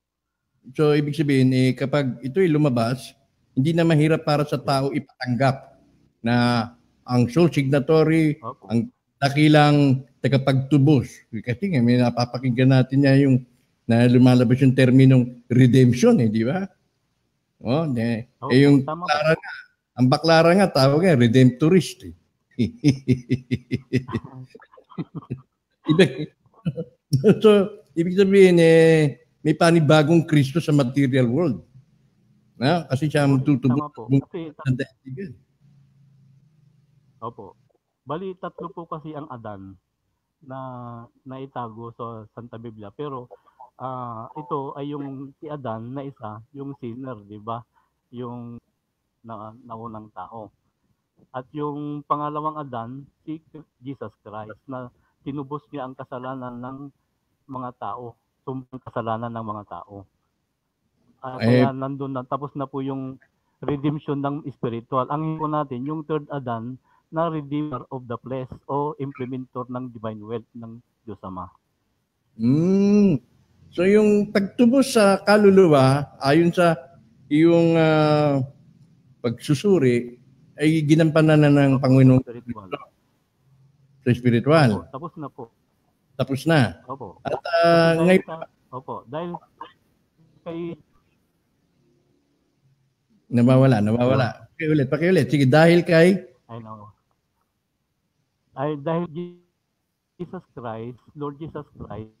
S1: so ibig sabihin, kapag ito'y lumabas, hindi na mahirap para sa tao ipatanggap na ang sole signatory,
S2: Opo.
S1: ang dakilang tagapagtubos. Kasi nga, may napapakinggan natin niya yung na lumalabas yung terminong redemption, di ba? Oh,
S2: Opo,
S1: yung
S2: tama
S1: baklara
S2: po.
S1: nga, ang baklara nga, tawag nga, redemptorist. So, ibig sabihin, may panibagong Kristo sa material world. Na? Kasi siya ang tutubos
S2: Tama po. Kasi,
S1: ng daigdigan.
S2: opo. Bali, tatlo po kasi ang Adan na naitago sa Santa Biblia. Pero ito ay yung si Adan na isa, yung sinner, di ba? Yung naunang tao. At yung pangalawang Adan, si Jesus Christ, na tinubos niya ang kasalanan ng mga tao, sumbang kasalanan ng mga tao. Kaya nandun na, tapos na po yung redemption ng spiritual. Ang po natin, yung third Adan, na redeemer of the flesh o implementer ng divine wealth ng Diyos Ama.
S1: So yung pagtubos sa kaluluwa, ayon sa iyong pagsusuri, ay ginampanan na ng Panginoon
S2: Spiritual.
S1: sa spiritual.
S2: Opo, tapos na po.
S1: Tapos na.
S2: Opo.
S1: At
S2: Kasi
S1: ngayon,
S2: dahil kay
S1: nawawala. Pakiulit. Sige, dahil kay
S2: I know. Ay dahil Jesus Christ, Lord Jesus Christ,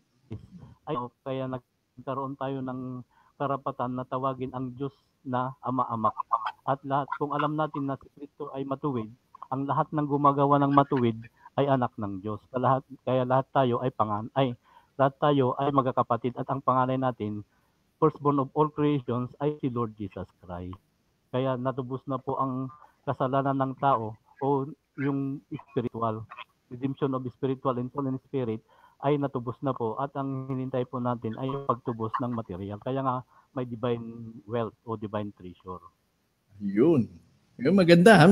S2: ay kaya nagkaroon tayo ng karapatan na tawagin ang Diyos na Ama-ama. At lahat, kung alam natin na si Kristo ay matuwid, ang lahat ng gumagawa ng matuwid ay anak ng Diyos. Kaya lahat tayo ay magkakapatid at ang panganay natin, firstborn of all creations, ay si Lord Jesus Christ. Kaya natubos na po ang kasalanan ng tao o yung spiritual, redemption of spiritual and soul and spirit ay natubos na po at ang hinintay po natin ay yung pagtubos ng material. Kaya nga may divine wealth o divine treasure.
S1: yun. Yung maganda.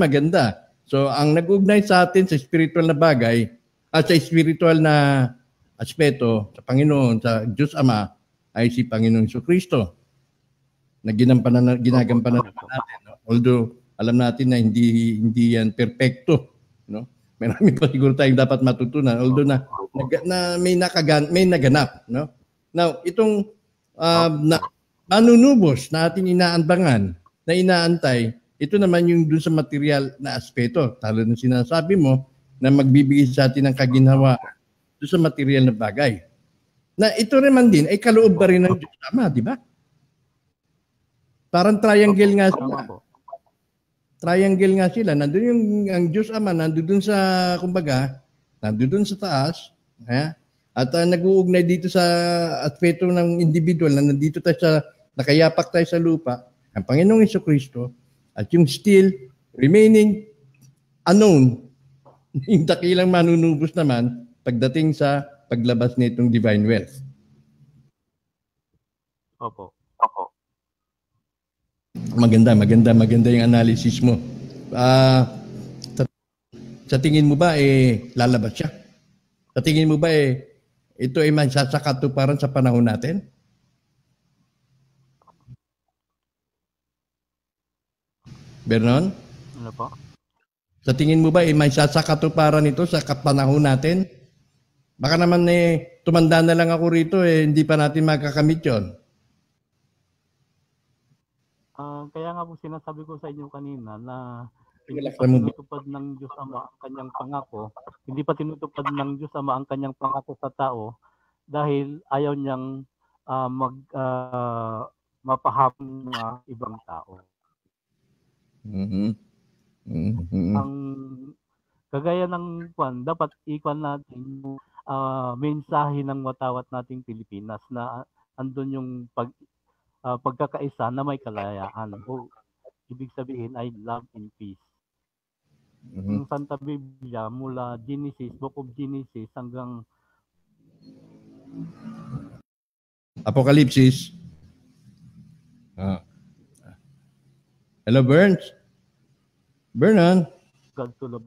S1: So ang nag-ugnay sa atin sa spiritual na bagay at sa spiritual na aspeto sa Panginoon, sa Diyos Ama ay si Panginoon Jesucristo na ginagampanan natin. No? Although alam natin na hindi yan perfecto, no? Marami pa siguro tayong dapat matutunan. Although na may naganap, no? Now, itong manunubos na ating inaanbangan, na inaantay, ito naman yung dun sa material na aspeto. Talo ng sinasabi mo na magbibigay sa atin ng kaginhawa dun sa material na bagay. Na ito naman din ay kaloob ba rin ng Diyos Ama, di ba? Parang triangle nga sila. Triangle nga sila. Nandun yung ang Diyos Ama, nandun sa, kumbaga, nandun sa taas. At nag-uugnay dito sa aspeto ng individual na nandito tayo sa, nakayapak tayo sa lupa, ang Panginoong Jesucristo, at yung still remaining unknown, yung dakilang manunubos naman pagdating sa paglabas nitong divine wealth.
S2: Opo.
S1: Maganda yung analysis mo. Sa tingin mo ba lalabas siya? Sa tingin mo ba ito ay masasakatuparan sa panahon natin? Bernon?
S2: Ano po?
S1: Sa tingin mo ba may sasakatuparan ito sa panahon natin? Baka naman tumanda na lang ako rito hindi pa natin makakamit yun.
S2: Kaya nga po sinasabi ko sa inyo kanina na hindi pa tinutupad ng Diyos Ama ang kanyang pangako. Hindi pa tinutupad ng Diyos Ama ang kanyang pangako sa tao dahil ayaw niyang mapahapon ng ibang tao. Ang kagaya ng dapat ikwan natin yung mensahe ng watawat nating Pilipinas na andun yung pagkakaisa na may kalayaan. O ibig sabihin ay love and peace. Yung Santa Biblia mula Genesis, Book of Genesis hanggang
S1: Apocalypse. Hello, Burns? Vernon?
S2: God to love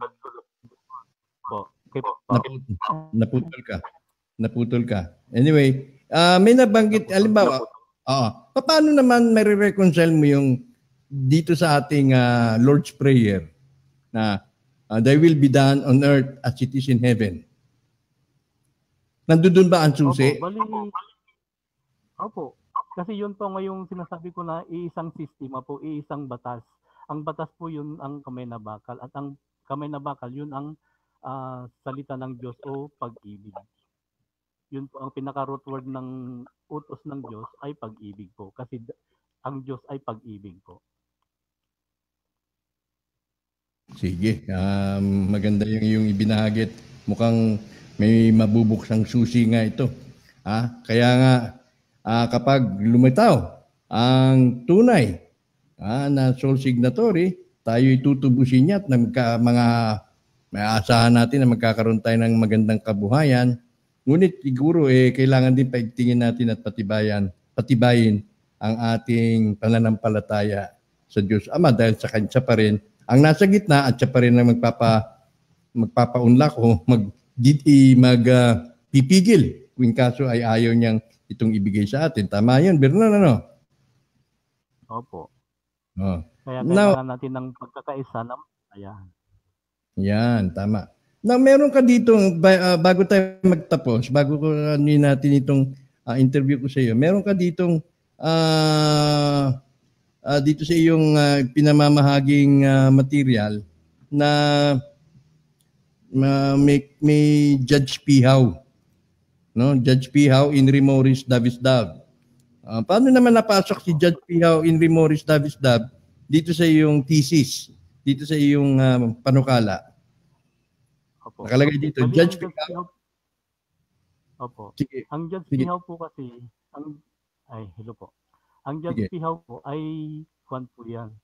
S2: po. Okay po.
S1: Naputol ka. Anyway, may nabanggit, halimbawa, paano naman may-reconcile mo yung dito sa ating Lord's Prayer na thy will be done on earth as it is in heaven? Nandun ba ang susi?
S2: Opo. Kasi yun po ngayong sinasabi ko na iisang sistema po, iisang batas. Ang batas po yun ang kamay na bakal at ang kamay na bakal yun ang salita ng Diyos o pag-ibig. Yun po ang pinaka-root word ng utos ng Diyos ay pag-ibig po. Kasi ang Diyos ay pag-ibig po.
S1: Sige, maganda yung ibinahagit. Mukhang may mabubuksang susi nga ito. Kaya nga, kapag lumitaw ang tunay na sole signatory, tayo itutubusin niya at mga may asahan natin na magkakaroon tayo ng magandang kabuhayan. Ngunit siguro kailangan din paigtingin natin at patibayin ang ating pananampalataya sa Diyos Ama dahil sa Kanya pa rin ang nasa gitna at siya pa rin ang magpapaunlak o magpipigil kung kaso ay ayaw niyang itong ibigay sa atin. Tama yun, Vernon, ano?
S2: Opo. Kaya kailangan natin ng pagkakaisa ng ayan.
S1: Yan, tama. Now, meron ka dito, bago tayo magtapos, bago ko natin itong interview ko sa iyo, meron ka ditong dito sa iyong pinamamahaging material na may Judge Pihaw. No? Judge Pihaw in Remoris Davisdab. Paano naman napasok si Judge Pihaw in Remoris Davisdab dito sa iyong thesis, dito sa iyong panukala?
S2: Opo.
S1: Nakalagay dito, Judge Pihaw.
S2: Opo. Sige. Ang Judge Pihaw po kasi, hello po. Ang Judge Pihaw po ay kwan po yan.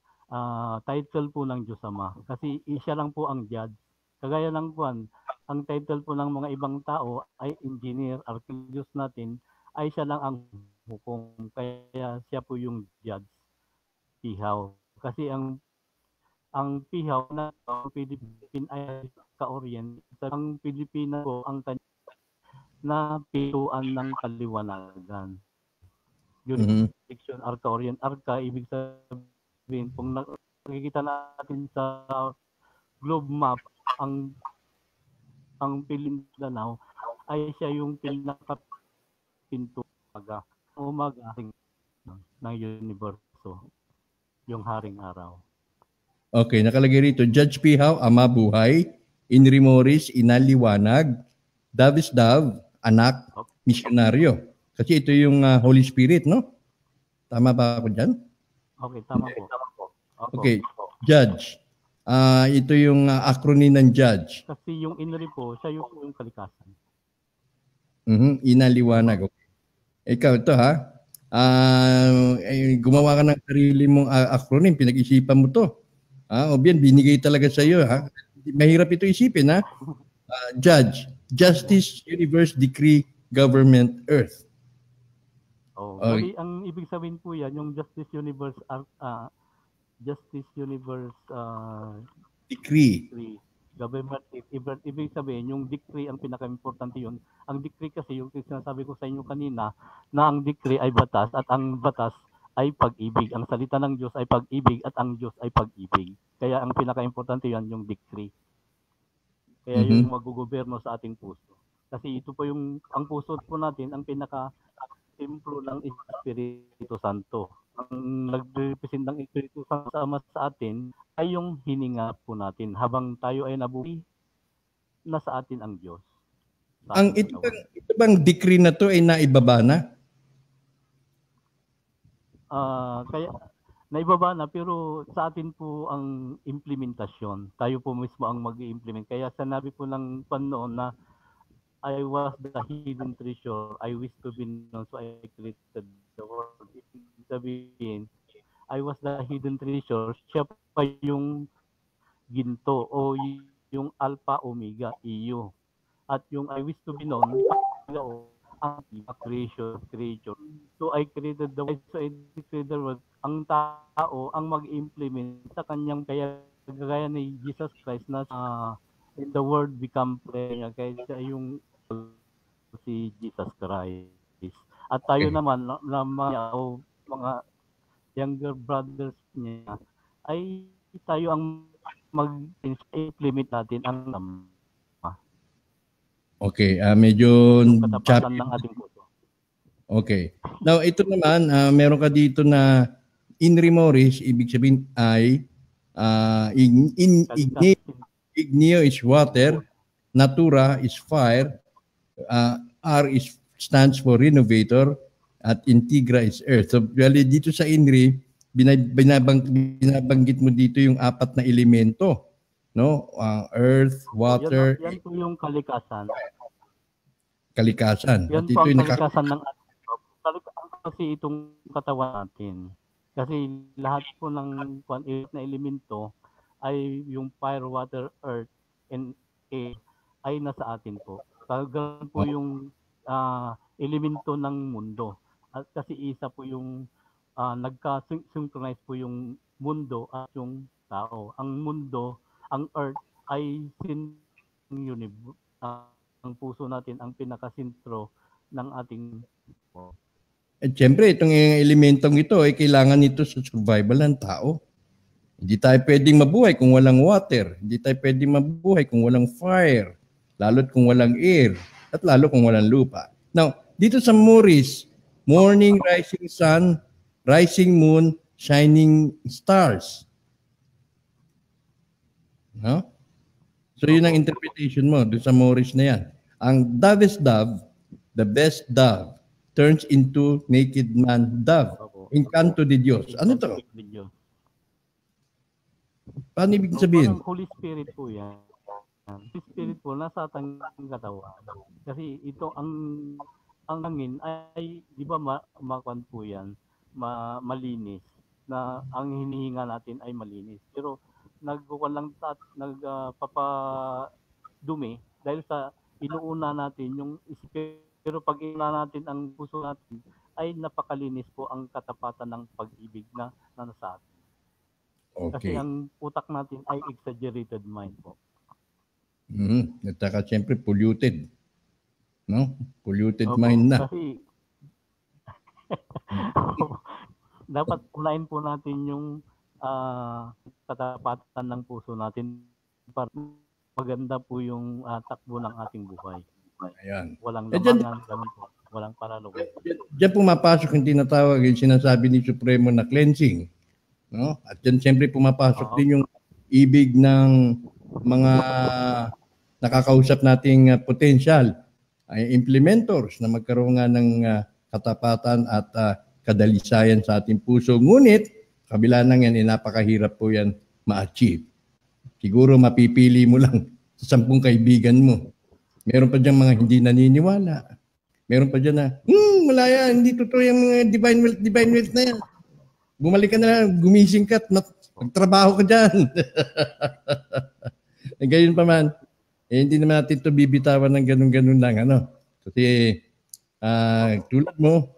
S2: Title po ng Diyos Ama. Kasi siya lang po ang judge. Kagaya ng kwan, ang title po ng mga ibang tao ay engineer, archivist natin, ay siya lang ang hukom. Kaya siya po yung judge Pihaw. Kasi ang Pihaw na Philippine ay ka-orient. Ang Pilipina po ang na pituan ng kaliwanagan. Jurisdiction, Arca-Orient. Arca, ibig sabihin, kung nakikita natin sa globe map, ang Mindanao ay siya yung pinakapinto umaga ng universo, yung haring araw.
S1: Okay, nakalagay rito, Judge Pihaw, Ama Buhay, Inri Morris, Inaliwanag, Davisdav, Anak, Misyonaryo. Kasi ito yung Holy Spirit, no? Tama ba ako dyan?
S2: Okay, tama po.
S1: Okay, Judge. Ito yung acronym ng Judge.
S2: Kasi yung Inri po, siya yung kalikasan.
S1: Inaliwanag. Okay. Ikaw, ito ha. Gumawa ka ng sarili mong acronym, pinag-isipan mo to. O bien, binigay talaga sa iyo. Ha? Mahirap ito isipin, ha? Judge, Justice, Universe, Decree, Government, Earth.
S2: Bali, ang ibig sabihin po yan, yung Justice Universe,
S1: Decree.
S2: Government, ibig sabihin, yung decree ang pinaka-importante yun. Ang decree kasi, yung sinasabi ko sa inyo kanina, na ang decree ay batas at ang batas ay pag-ibig. Ang salita ng Diyos ay pag-ibig at ang Diyos ay pag-ibig. Kaya ang pinaka-importante yan, yung decree. Kaya yung magugoberno sa ating puso. Kasi ito po yung, ang puso po natin, ang pinaka-templo ng Espiritu Santo. Ang nag-represent ng Espiritu Santo sa atin ay yung hininga po natin habang tayo ay nabuhay, nasa atin ang Diyos.
S1: Ito bang decree na to ay naibaba na?
S2: Kaya naibaba na, pero sa atin po ang implementasyon. Tayo po mismo ang mag-i-implement. Kaya sinabi po ng Panginoon na I was the hidden treasure. I wish to be known, so I created the world. Ibig sabihin, I was the hidden treasure. Siya pa yung ginto o yung alpha omega EU. At yung I wish to be known, ang creature. So I created the world, so I created the world. Ang tao ang mag-implement sa kanyang kaya gaya ni Jesus Christ na in the world become flesh kaya siya yung si Jesus Christ. At tayo
S1: Okay.
S2: naman na mga younger brothers niya ay tayo ang mag-implement natin ang
S1: Okay, medyo
S2: yung katapatan
S1: choppy.
S2: ng ating puso.
S1: Okay. Now, ito naman, meron ka dito na in remoris, ibig sabihin ay
S2: Kaligtas.
S1: igneo is water, natura is fire, R stands for renovator, at integra is earth. So, bali dito sa INRI, binabanggit mo dito yung apat na elemento, no? Earth, water,
S2: Yan po yung kalikasan.
S1: kalikasan.
S2: Yan
S1: At
S2: po
S1: ito
S2: ang
S1: yung
S2: kalikasan ng ating kalikasan kasi itong katawan natin. Kasi lahat po ng na elemento ay yung fire, water, earth, and air ay nasa atin po. Ganun po yung elemento ng mundo. At kasi isa po yung nagka-synchronize po yung mundo at yung tao. Ang mundo, ang earth ay universe. Ang puso natin ang pinakasentro ng ating
S1: At syempre, itong elementong ito ay kailangan nito sa survival ng tao. Hindi tayo pwedeng mabuhay kung walang water. Hindi tayo pwedeng mabuhay kung walang fire. Lalo't kung walang air. At lalo kung walang lupa. Now, dito sa Moris, morning, rising sun, rising moon, shining stars. No? So yun ang interpretation mo doon sa Moorish na yan. Ang dovest dove, the best dove, turns into naked man dove. Encanto de Dios. Ano to? Paano ibig sabihin?
S2: Parang Holy Spirit po yan. Holy Spirit po nasa ating katawan. Kasi ito ang hangin ay di ba makuan po yan, malinis na ang hinihinga natin ay malinis. Pero nagkukuan lang nagpapadumi dahil sa inuuna natin yung pero pag inuuna natin ang puso natin ay napakalinis po ang katapatan ng pag-ibig na nasa atin. Kasi
S1: Okay.
S2: ang utak natin ay exaggerated mind po.
S1: At saka siyempre polluted. No? Polluted mind na.
S2: Kasi dapat unahin po natin yung katapatan ng puso natin para maganda po yung takbo ng ating buhay.
S1: Ayan.
S2: Walang lamangan, ganun po. Walang paralugan.
S1: Diyan pumapasok yung tinatawag, yung sinasabi ni Supremo na cleansing. No? At diyan siyempre pumapasok din yung ibig ng mga nakakausap nating potential ay implementors na magkaroon nga ng katapatan at kadalisayan sa ating puso. Ngunit, kabila ng yan, napakahirap po yan ma-achieve. Siguro mapipili mo lang sa 10 kaibigan mo. Meron pa dyan mga hindi naniniwala. Meron pa dyan na, wala yan, hindi totoo yung mga divine wealth na yan. Bumalik ka na lang, gumising ka at magtrabaho ka dyan. Gayon pa man, hindi naman natin ito bibitawan ng ganun-ganun lang. Kasi tulad mo,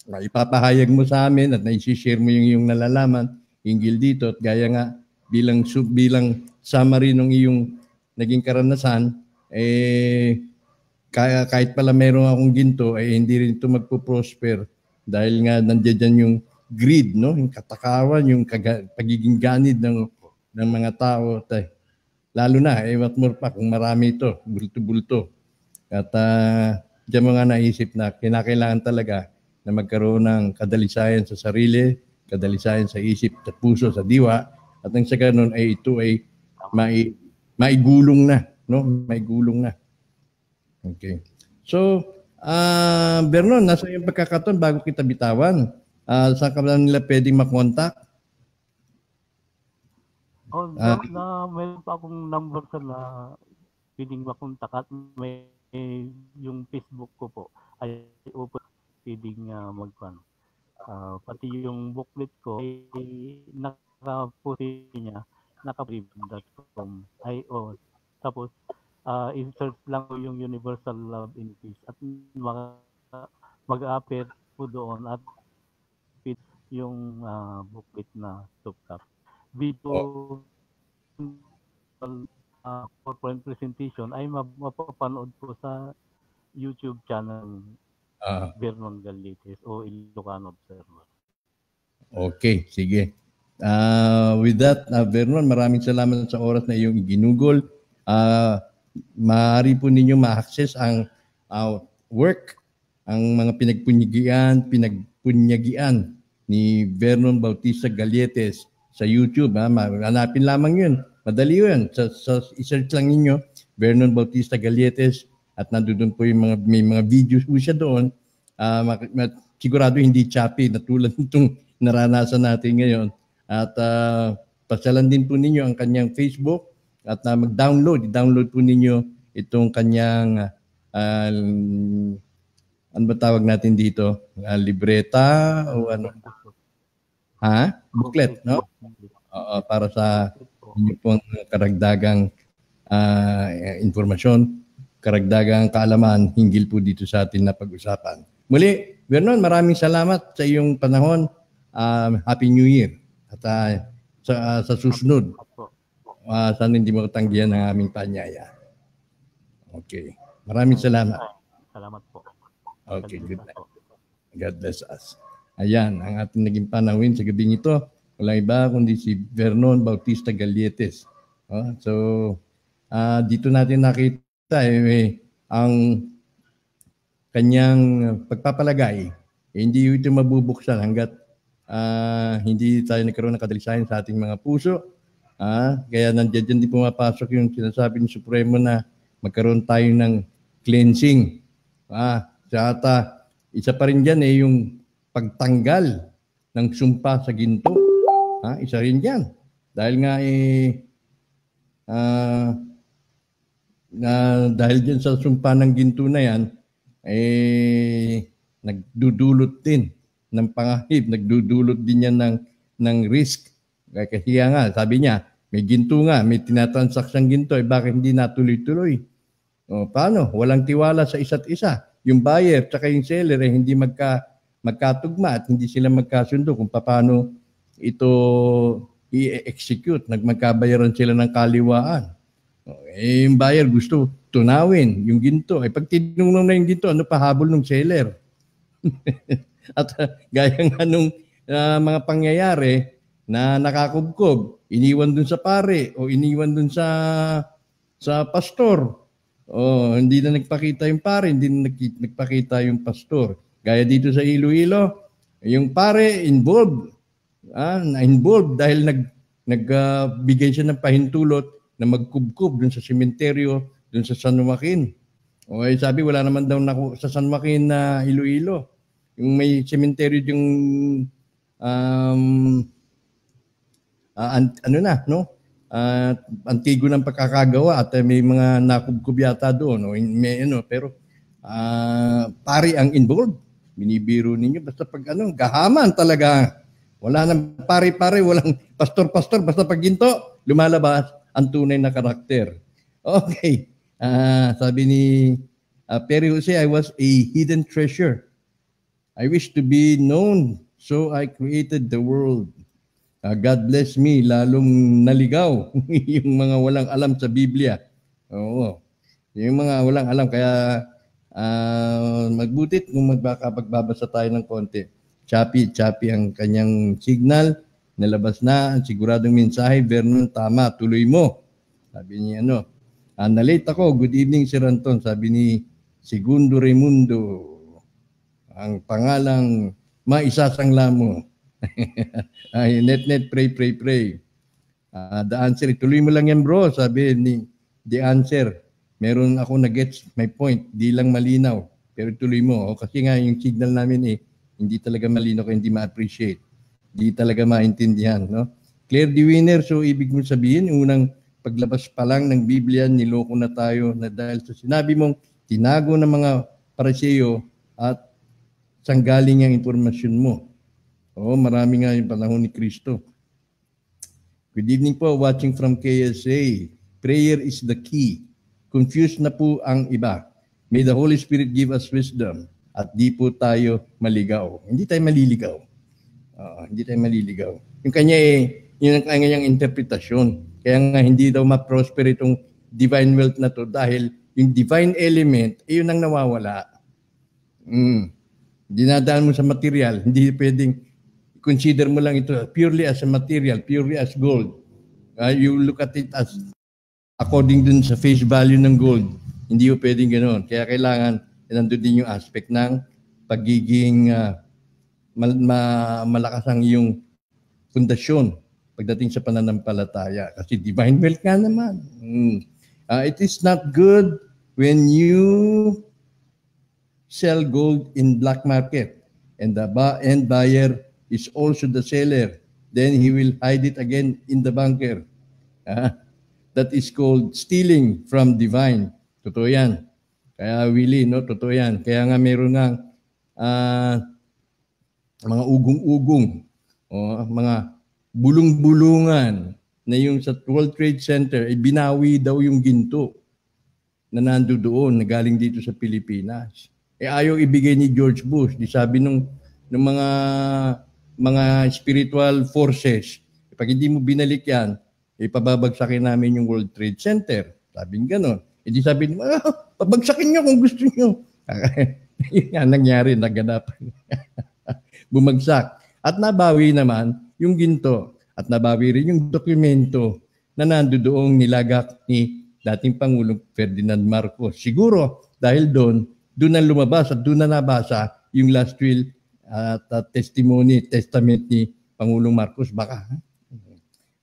S1: ipapahayag mo sa amin at naisishare mo yung iyong nalalaman hinggil dito at gaya nga bilang summary ng iyong naging karanasan, kahit pala meron akong ginto, hindi rin ito magpo-prosper dahil nga nandiyan yung greed, no? Yung katakawan, yung pagiging ganid ng mga tao. Lalo na, what more pa kung marami ito, bulto-bulto. At diyan mo nga naisip na kinakailangan talaga na magkaroon ng kadalisayan sa sarili, kadalisayan sa isip, sa puso, sa diwa, at nang sa ganun ay ito ay maigulong na, no? Maigulong na. Okay. So, Vernon, nasa yung pagkakataon bago kita bitawan, saan ka ba nila pwedeng makontak?
S2: Meron pa akong number sa na pwedeng makontak at may yung Facebook ko po ay open pwedeng magpan. Pati yung booklet ko ay nakapost niya nakabrib.com. Tapos, i-search lang po yung Universal Love and Peace at mag-a-appear po doon at yung booklet na tuptap. Video PowerPoint presentation ay mapapanood po sa YouTube channel Vernon Galletes o Ilocano Observer.
S1: Okay, sige. With that, Vernon, maraming salamat sa oras na iyong iginugol. Maaari po ninyo ma-access ang work, ang mga pinagpunyagian ni Vernon Bautista Galletes sa YouTube. Hanapin lamang yun. Madali yun. I-search lang ninyo, Vernon Bautista Galletes, at nandoon po yung may mga videos po siya doon. Sigurado hindi choppy na tulad nitong naranasan natin ngayon. At pasyalan din po ninyo ang kanyang Facebook at i-download po ninyo itong kanyang ano ba tawag natin dito? Libreta o ano? Booklet, no? Para sa inyo pong karagdagang informasyon, karagdagang kaalaman hinggil po dito sa atin na pag-usapan. Muli, Vernon, maraming salamat sa iyong panahon. Happy New Year. At sa susunod, sana hindi mo tanggihan ang aming panyaya. Okay. Maraming salamat.
S2: Salamat po.
S1: Okay, good night. God bless us. Ayan, ang ating naging panawin sa gabing ito. Walang iba kundi si Vernon Bautista Galletes. So, dito natin nakita ang kanyang pagpapalagay. Hindi ito mabubuksan hanggat hindi tayo nagkaroon ng kadalisayan sa ating mga puso. Kaya nandiyan din pumapasok yung sinasabi ng Supremo na magkaroon tayo ng cleansing. Isa pa rin dyan yung pagtanggal ng sumpa sa ginto. Isa rin dyan. Dahil nga dahil dyan sa sumpa ng ginto na yan, nagdudulot din ng pangahib, nagdudulot din yan ng risk. Kasi nga, sabi niya, may ginto nga, may tinatransaksang ginto, bakit hindi natuloy-tuloy? Paano? Walang tiwala sa isa't isa. Yung buyer at yung seller hindi magkatugma at hindi sila magkasundo kung paano ito i-execute. Magkabayaran sila ng kaliwaan. Yung buyer gusto tunawin yung ginto. Pag tinunong na yung ginto, ano pahabol ng seller? At gaya nga nung mga pangyayari na nakakubkob, iniwan dun sa pare o iniwan dun sa pastor. Hindi na nagpakita yung pare, hindi na nagpakita yung pastor. Gaya dito sa Iloilo, yung pare involved dahil nagbigay siya ng pahintulot na magkubkob dun sa sementeryo, dun sa San Joaquin. Sabi wala naman daw sa San Joaquin na Iloilo. Yung may sementeryo yung antigo ng pagkakagawa at may mga nakubkob yata doon pero pari ang involved. Binibiro ninyo basta pag gahaman talaga. Wala nang pare-pare, walang pastor-pastor, basta pag ginto lumalabas ang tunay na karakter. Okay. Sabi ni Perry Jose, I was a hidden treasure. I wish to be known, so I created the world. God bless me, lalong naligaw yung mga walang alam sa Biblia. Oo. Yung mga walang alam, kaya magbutit kung magbabasa tayo ng konti. Choppy ang kanyang signal, nalabas na, siguradong mensahe, Vernon, tama, tuloy mo. Sabi niya, nalate ako, good evening Sir Anton, sabi ni Segundo Raimundo, ang pangalang maisasangla mo. Net, pray. The answer, tuloy mo lang yan bro, sabi ni the answer. Meron ako na-gets my point, di lang malinaw, pero tuloy mo. Kasi nga yung signal namin hindi talaga malinaw kaya hindi ma-appreciate. Hindi talaga maintindihan. No? Claire the winner, so ibig mo sabihin, unang paglabas pa lang ng Biblia, niloko na tayo na dahil sa sinabi mong tinago ng mga Pariseo at sanggaling ang impormasyon mo. Marami nga yung panahon ni Kristo. Good evening po, watching from KSA. Prayer is the key. Confused na po ang iba. May the Holy Spirit give us wisdom at di po tayo maligaw. Hindi tayo maliligaw. Hindi tayo maliligaw. Yung kanya yun ang kanyang interpretasyon. Kaya nga hindi daw ma-prosper itong divine wealth na to dahil yung divine element, yun ang nawawala. Dinadaan mo sa material, hindi pwedeng consider mo lang ito purely as a material, purely as gold. You look at it as according dun sa face value ng gold. Hindi po pwedeng ganoon. Kaya kailangan, nandun din yung aspect ng pagiging malakas ang iyong pundasyon pagdating sa pananampalataya. Kasi divine wealth nga naman. It is not good when you sell gold in black market and the end buyer is also the seller. Then he will hide it again in the bunker. That is called stealing from divine. Totoo yan. Kaya Willie, no? Totoo yan. Kaya nga meron nga mga ugong-ugong, mga bulong-bulungan na yung sa World Trade Center, binawi daw yung ginto na nando doon, na galing dito sa Pilipinas. Ayaw ibigay ni George Bush. Di sabi nung mga spiritual forces, pag hindi mo binalik yan, pababagsakin namin yung World Trade Center. Sabing gano'n. Hindi sabi nyo, pabagsakin nyo kung gusto nyo. Yun nga nangyari, naganap. Bumagsak. At nabawi naman yung ginto. At nabawi rin yung dokumento na nando doong nilagak ni dating Pangulong Ferdinand Marcos. Siguro, dahil doon na lumabas at doon na nabasa yung last will at testament ni Pangulong Marcos. Baka.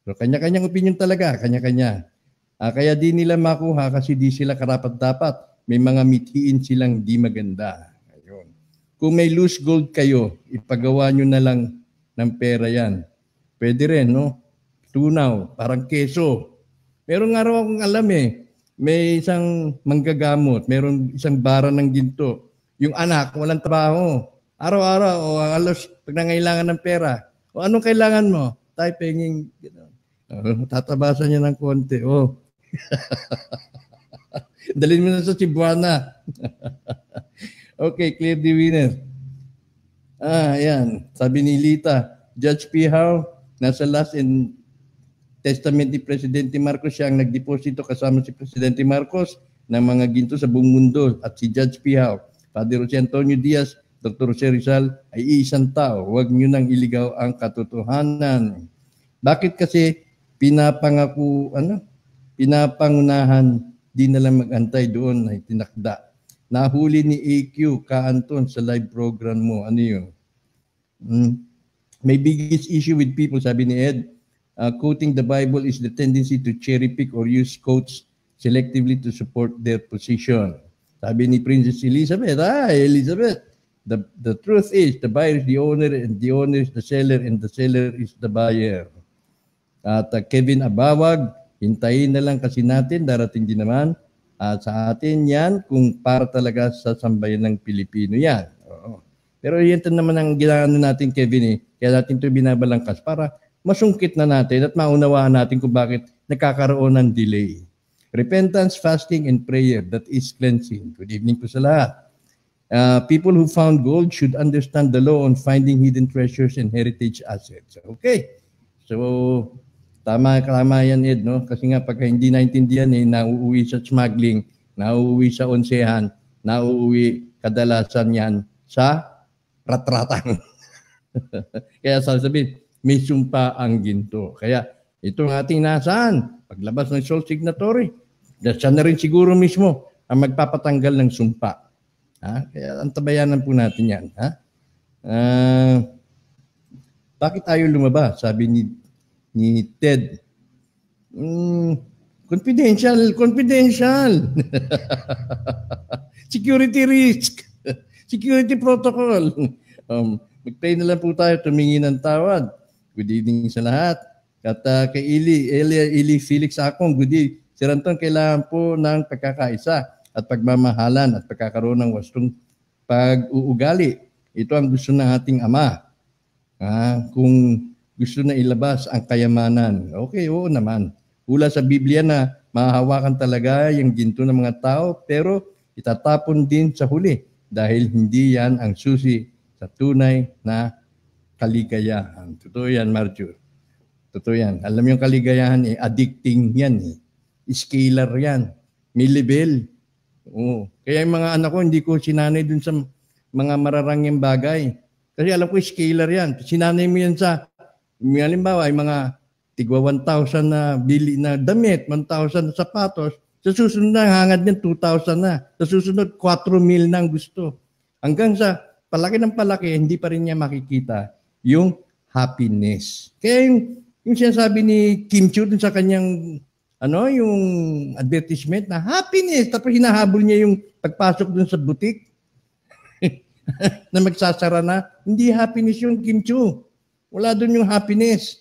S1: So, kanya-kanyang opinion talaga, kanya-kanya. Kaya di nila makuha kasi di sila karapat-dapat. May mga mithiin silang di maganda. Ayun. Kung may loose gold kayo, ipagawa nyo na lang ng pera yan. Pwede rin, no? Tunaw, parang keso. Meron nga raw akong alam may isang manggagamot, meron isang bara ng ginto. Yung anak, walang trabaho. Araw-araw, alas, pag nangailangan ng pera, anong kailangan mo? Tayo penging, tatabasan niya ng konti. Dalhin mo na sa Cebuana. Okay, clear the winner. Ayan. Sabi ni Lita, Judge Pihaw, nasa last in testament ni Presidente Marcos, siya ang nagdeposito kasama si Presidente Marcos ng mga ginto sa buong mundo. At si Judge Pihaw, Father Jose Antonio Diaz, Dr. Jose Rizal ay isang tao. Huwag nyo nang iligaw ang katotohanan. Bakit kasi pinapangunahan, di na lang mag-antay doon ay tinakda. Nahuli ni AQ Kaanton sa live program mo. Ano yun? May biggest issue with people, sabi ni Ed. Quoting the Bible is the tendency to cherry pick or use quotes selectively to support their position. Sabi ni Princess Elizabeth, Elizabeth, the truth is the buyer is the owner and the owner is the seller and the seller is the buyer. At Kevin Abawag, hintayin na lang kasi natin, darating din naman. At sa atin yan, kung para talaga sa sambayan ng Pilipino yan. Oo. Pero yan naman ang ginagawa natin, Kevin, kaya natin ito binabalangkas para masungkit na natin at maunawaan natin kung bakit nagkakaroon ng delay. Repentance, fasting, and prayer, that is cleansing. Good evening po sa lahat. People who found gold should understand the law on finding hidden treasures and heritage assets. Okay. So, tama yan, Ed, no? Kasi nga, pagka hindi naintindihan, nauuwi sa smuggling, nauuwi sa onsehan, nauuwi kadalasan yan sa ratratang. Kaya sasabihin, may sumpa ang ginto. Kaya, ito ang ating nasaan. Paglabas ng sole signatory, siya na rin siguro mismo ang magpapatanggal ng sumpa. Kaya antabayanan po natin yan. Bakit tayo lumabas? Sabi ni Ted. Confidential. Security risk. Security protocol. Mag-pray na lang po tayo, tumingin ng tawad. Good evening sa lahat. At kay Eli Felix Akong, good evening. Sir Anton, kailangan po ng pagkakaisa at pagmamahalan at pagkakaroon ng wastong pag-uugali. Ito ang gusto ng ating Ama. Kung gusto na ilabas ang kayamanan. Okay, oo naman. Hula sa Biblia na mahahawakan talaga yung ginto ng mga tao, pero itatapon din sa huli dahil hindi yan ang susi sa tunay na kaligayahan. Totoo yan, Marjo. Totoo yan. Alam mo yung kaligayahan, addicting yan. Scalar yan. May level. Oo. Kaya yung mga anak ko, hindi ko sinanay dun sa mga mararanging bagay. Kasi alam ko, scalar yan. Sinanay mo yan sa, halimbawa, yung mga tigwa 1,000 na bili na damit, 1,000 na sapatos. Sa susunod na, hangad niyan 2,000 na. Sa susunod, 4,000 na ang gusto. Hanggang sa palaki ng palaki, hindi pa rin niya makikita yung happiness. Kaya yung sinasabi ni Kim Chiu dun sa kanyang yung advertisement na happiness, tapos hinahabol niya yung pagpasok dun sa butik na magsasara na, hindi happiness yung Kim Chiu. Wala dun yung happiness.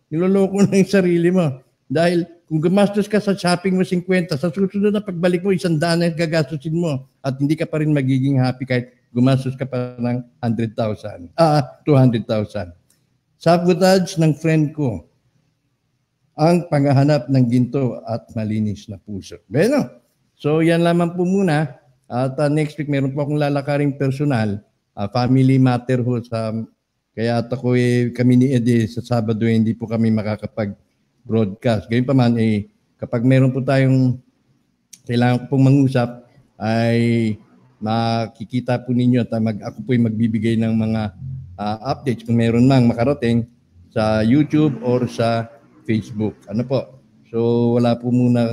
S1: Niloloko na yung sarili mo. Dahil kung gumastos ka sa shopping mo 50, sa susunod na pagbalik mo, 100 na gagastusin mo at hindi ka pa rin magiging happy kahit gumastos ka pa ng 200,000. Sabotage ng friend ko ang paghahanap ng ginto at malinis na puso. Bueno, so yan lamang po muna. At next week, meron po akong lalakaring personal, family matter ho kaya at ako kami ni Eddie sa Sabado hindi po kami makakapag-broadcast. Gayun pa man, kapag meron po tayong kailangan pong mangusap, ay makikita po ninyo at ako po magbibigay ng mga updates kung meron mang makarating sa YouTube or sa Facebook. Ano po? So wala po muna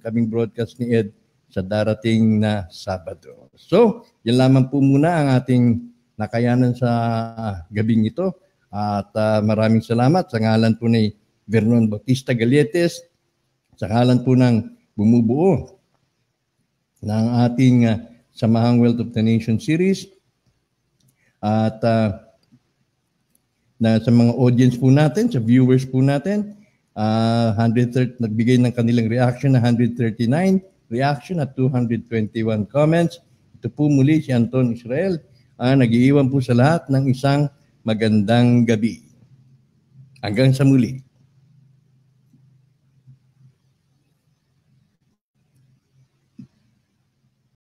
S1: kaming broadcast ni Ed sa darating na Sabado. So, yan lamang po muna ang ating nakayanan sa gabing ito. At maraming salamat sa ngalan po ni Vernon Bautista Galietes, sa ngalan po ng bumubuo ng ating Samahang Wealth of the Nation series. At na sa mga audience po natin, sa viewers po natin, 130 nagbigay ng kanilang reaction na 139 reaction at 221 comments. Ito po muli si Anton Israel. Nag-iiwan po sa lahat ng isang magandang gabi. Hanggang sa muli.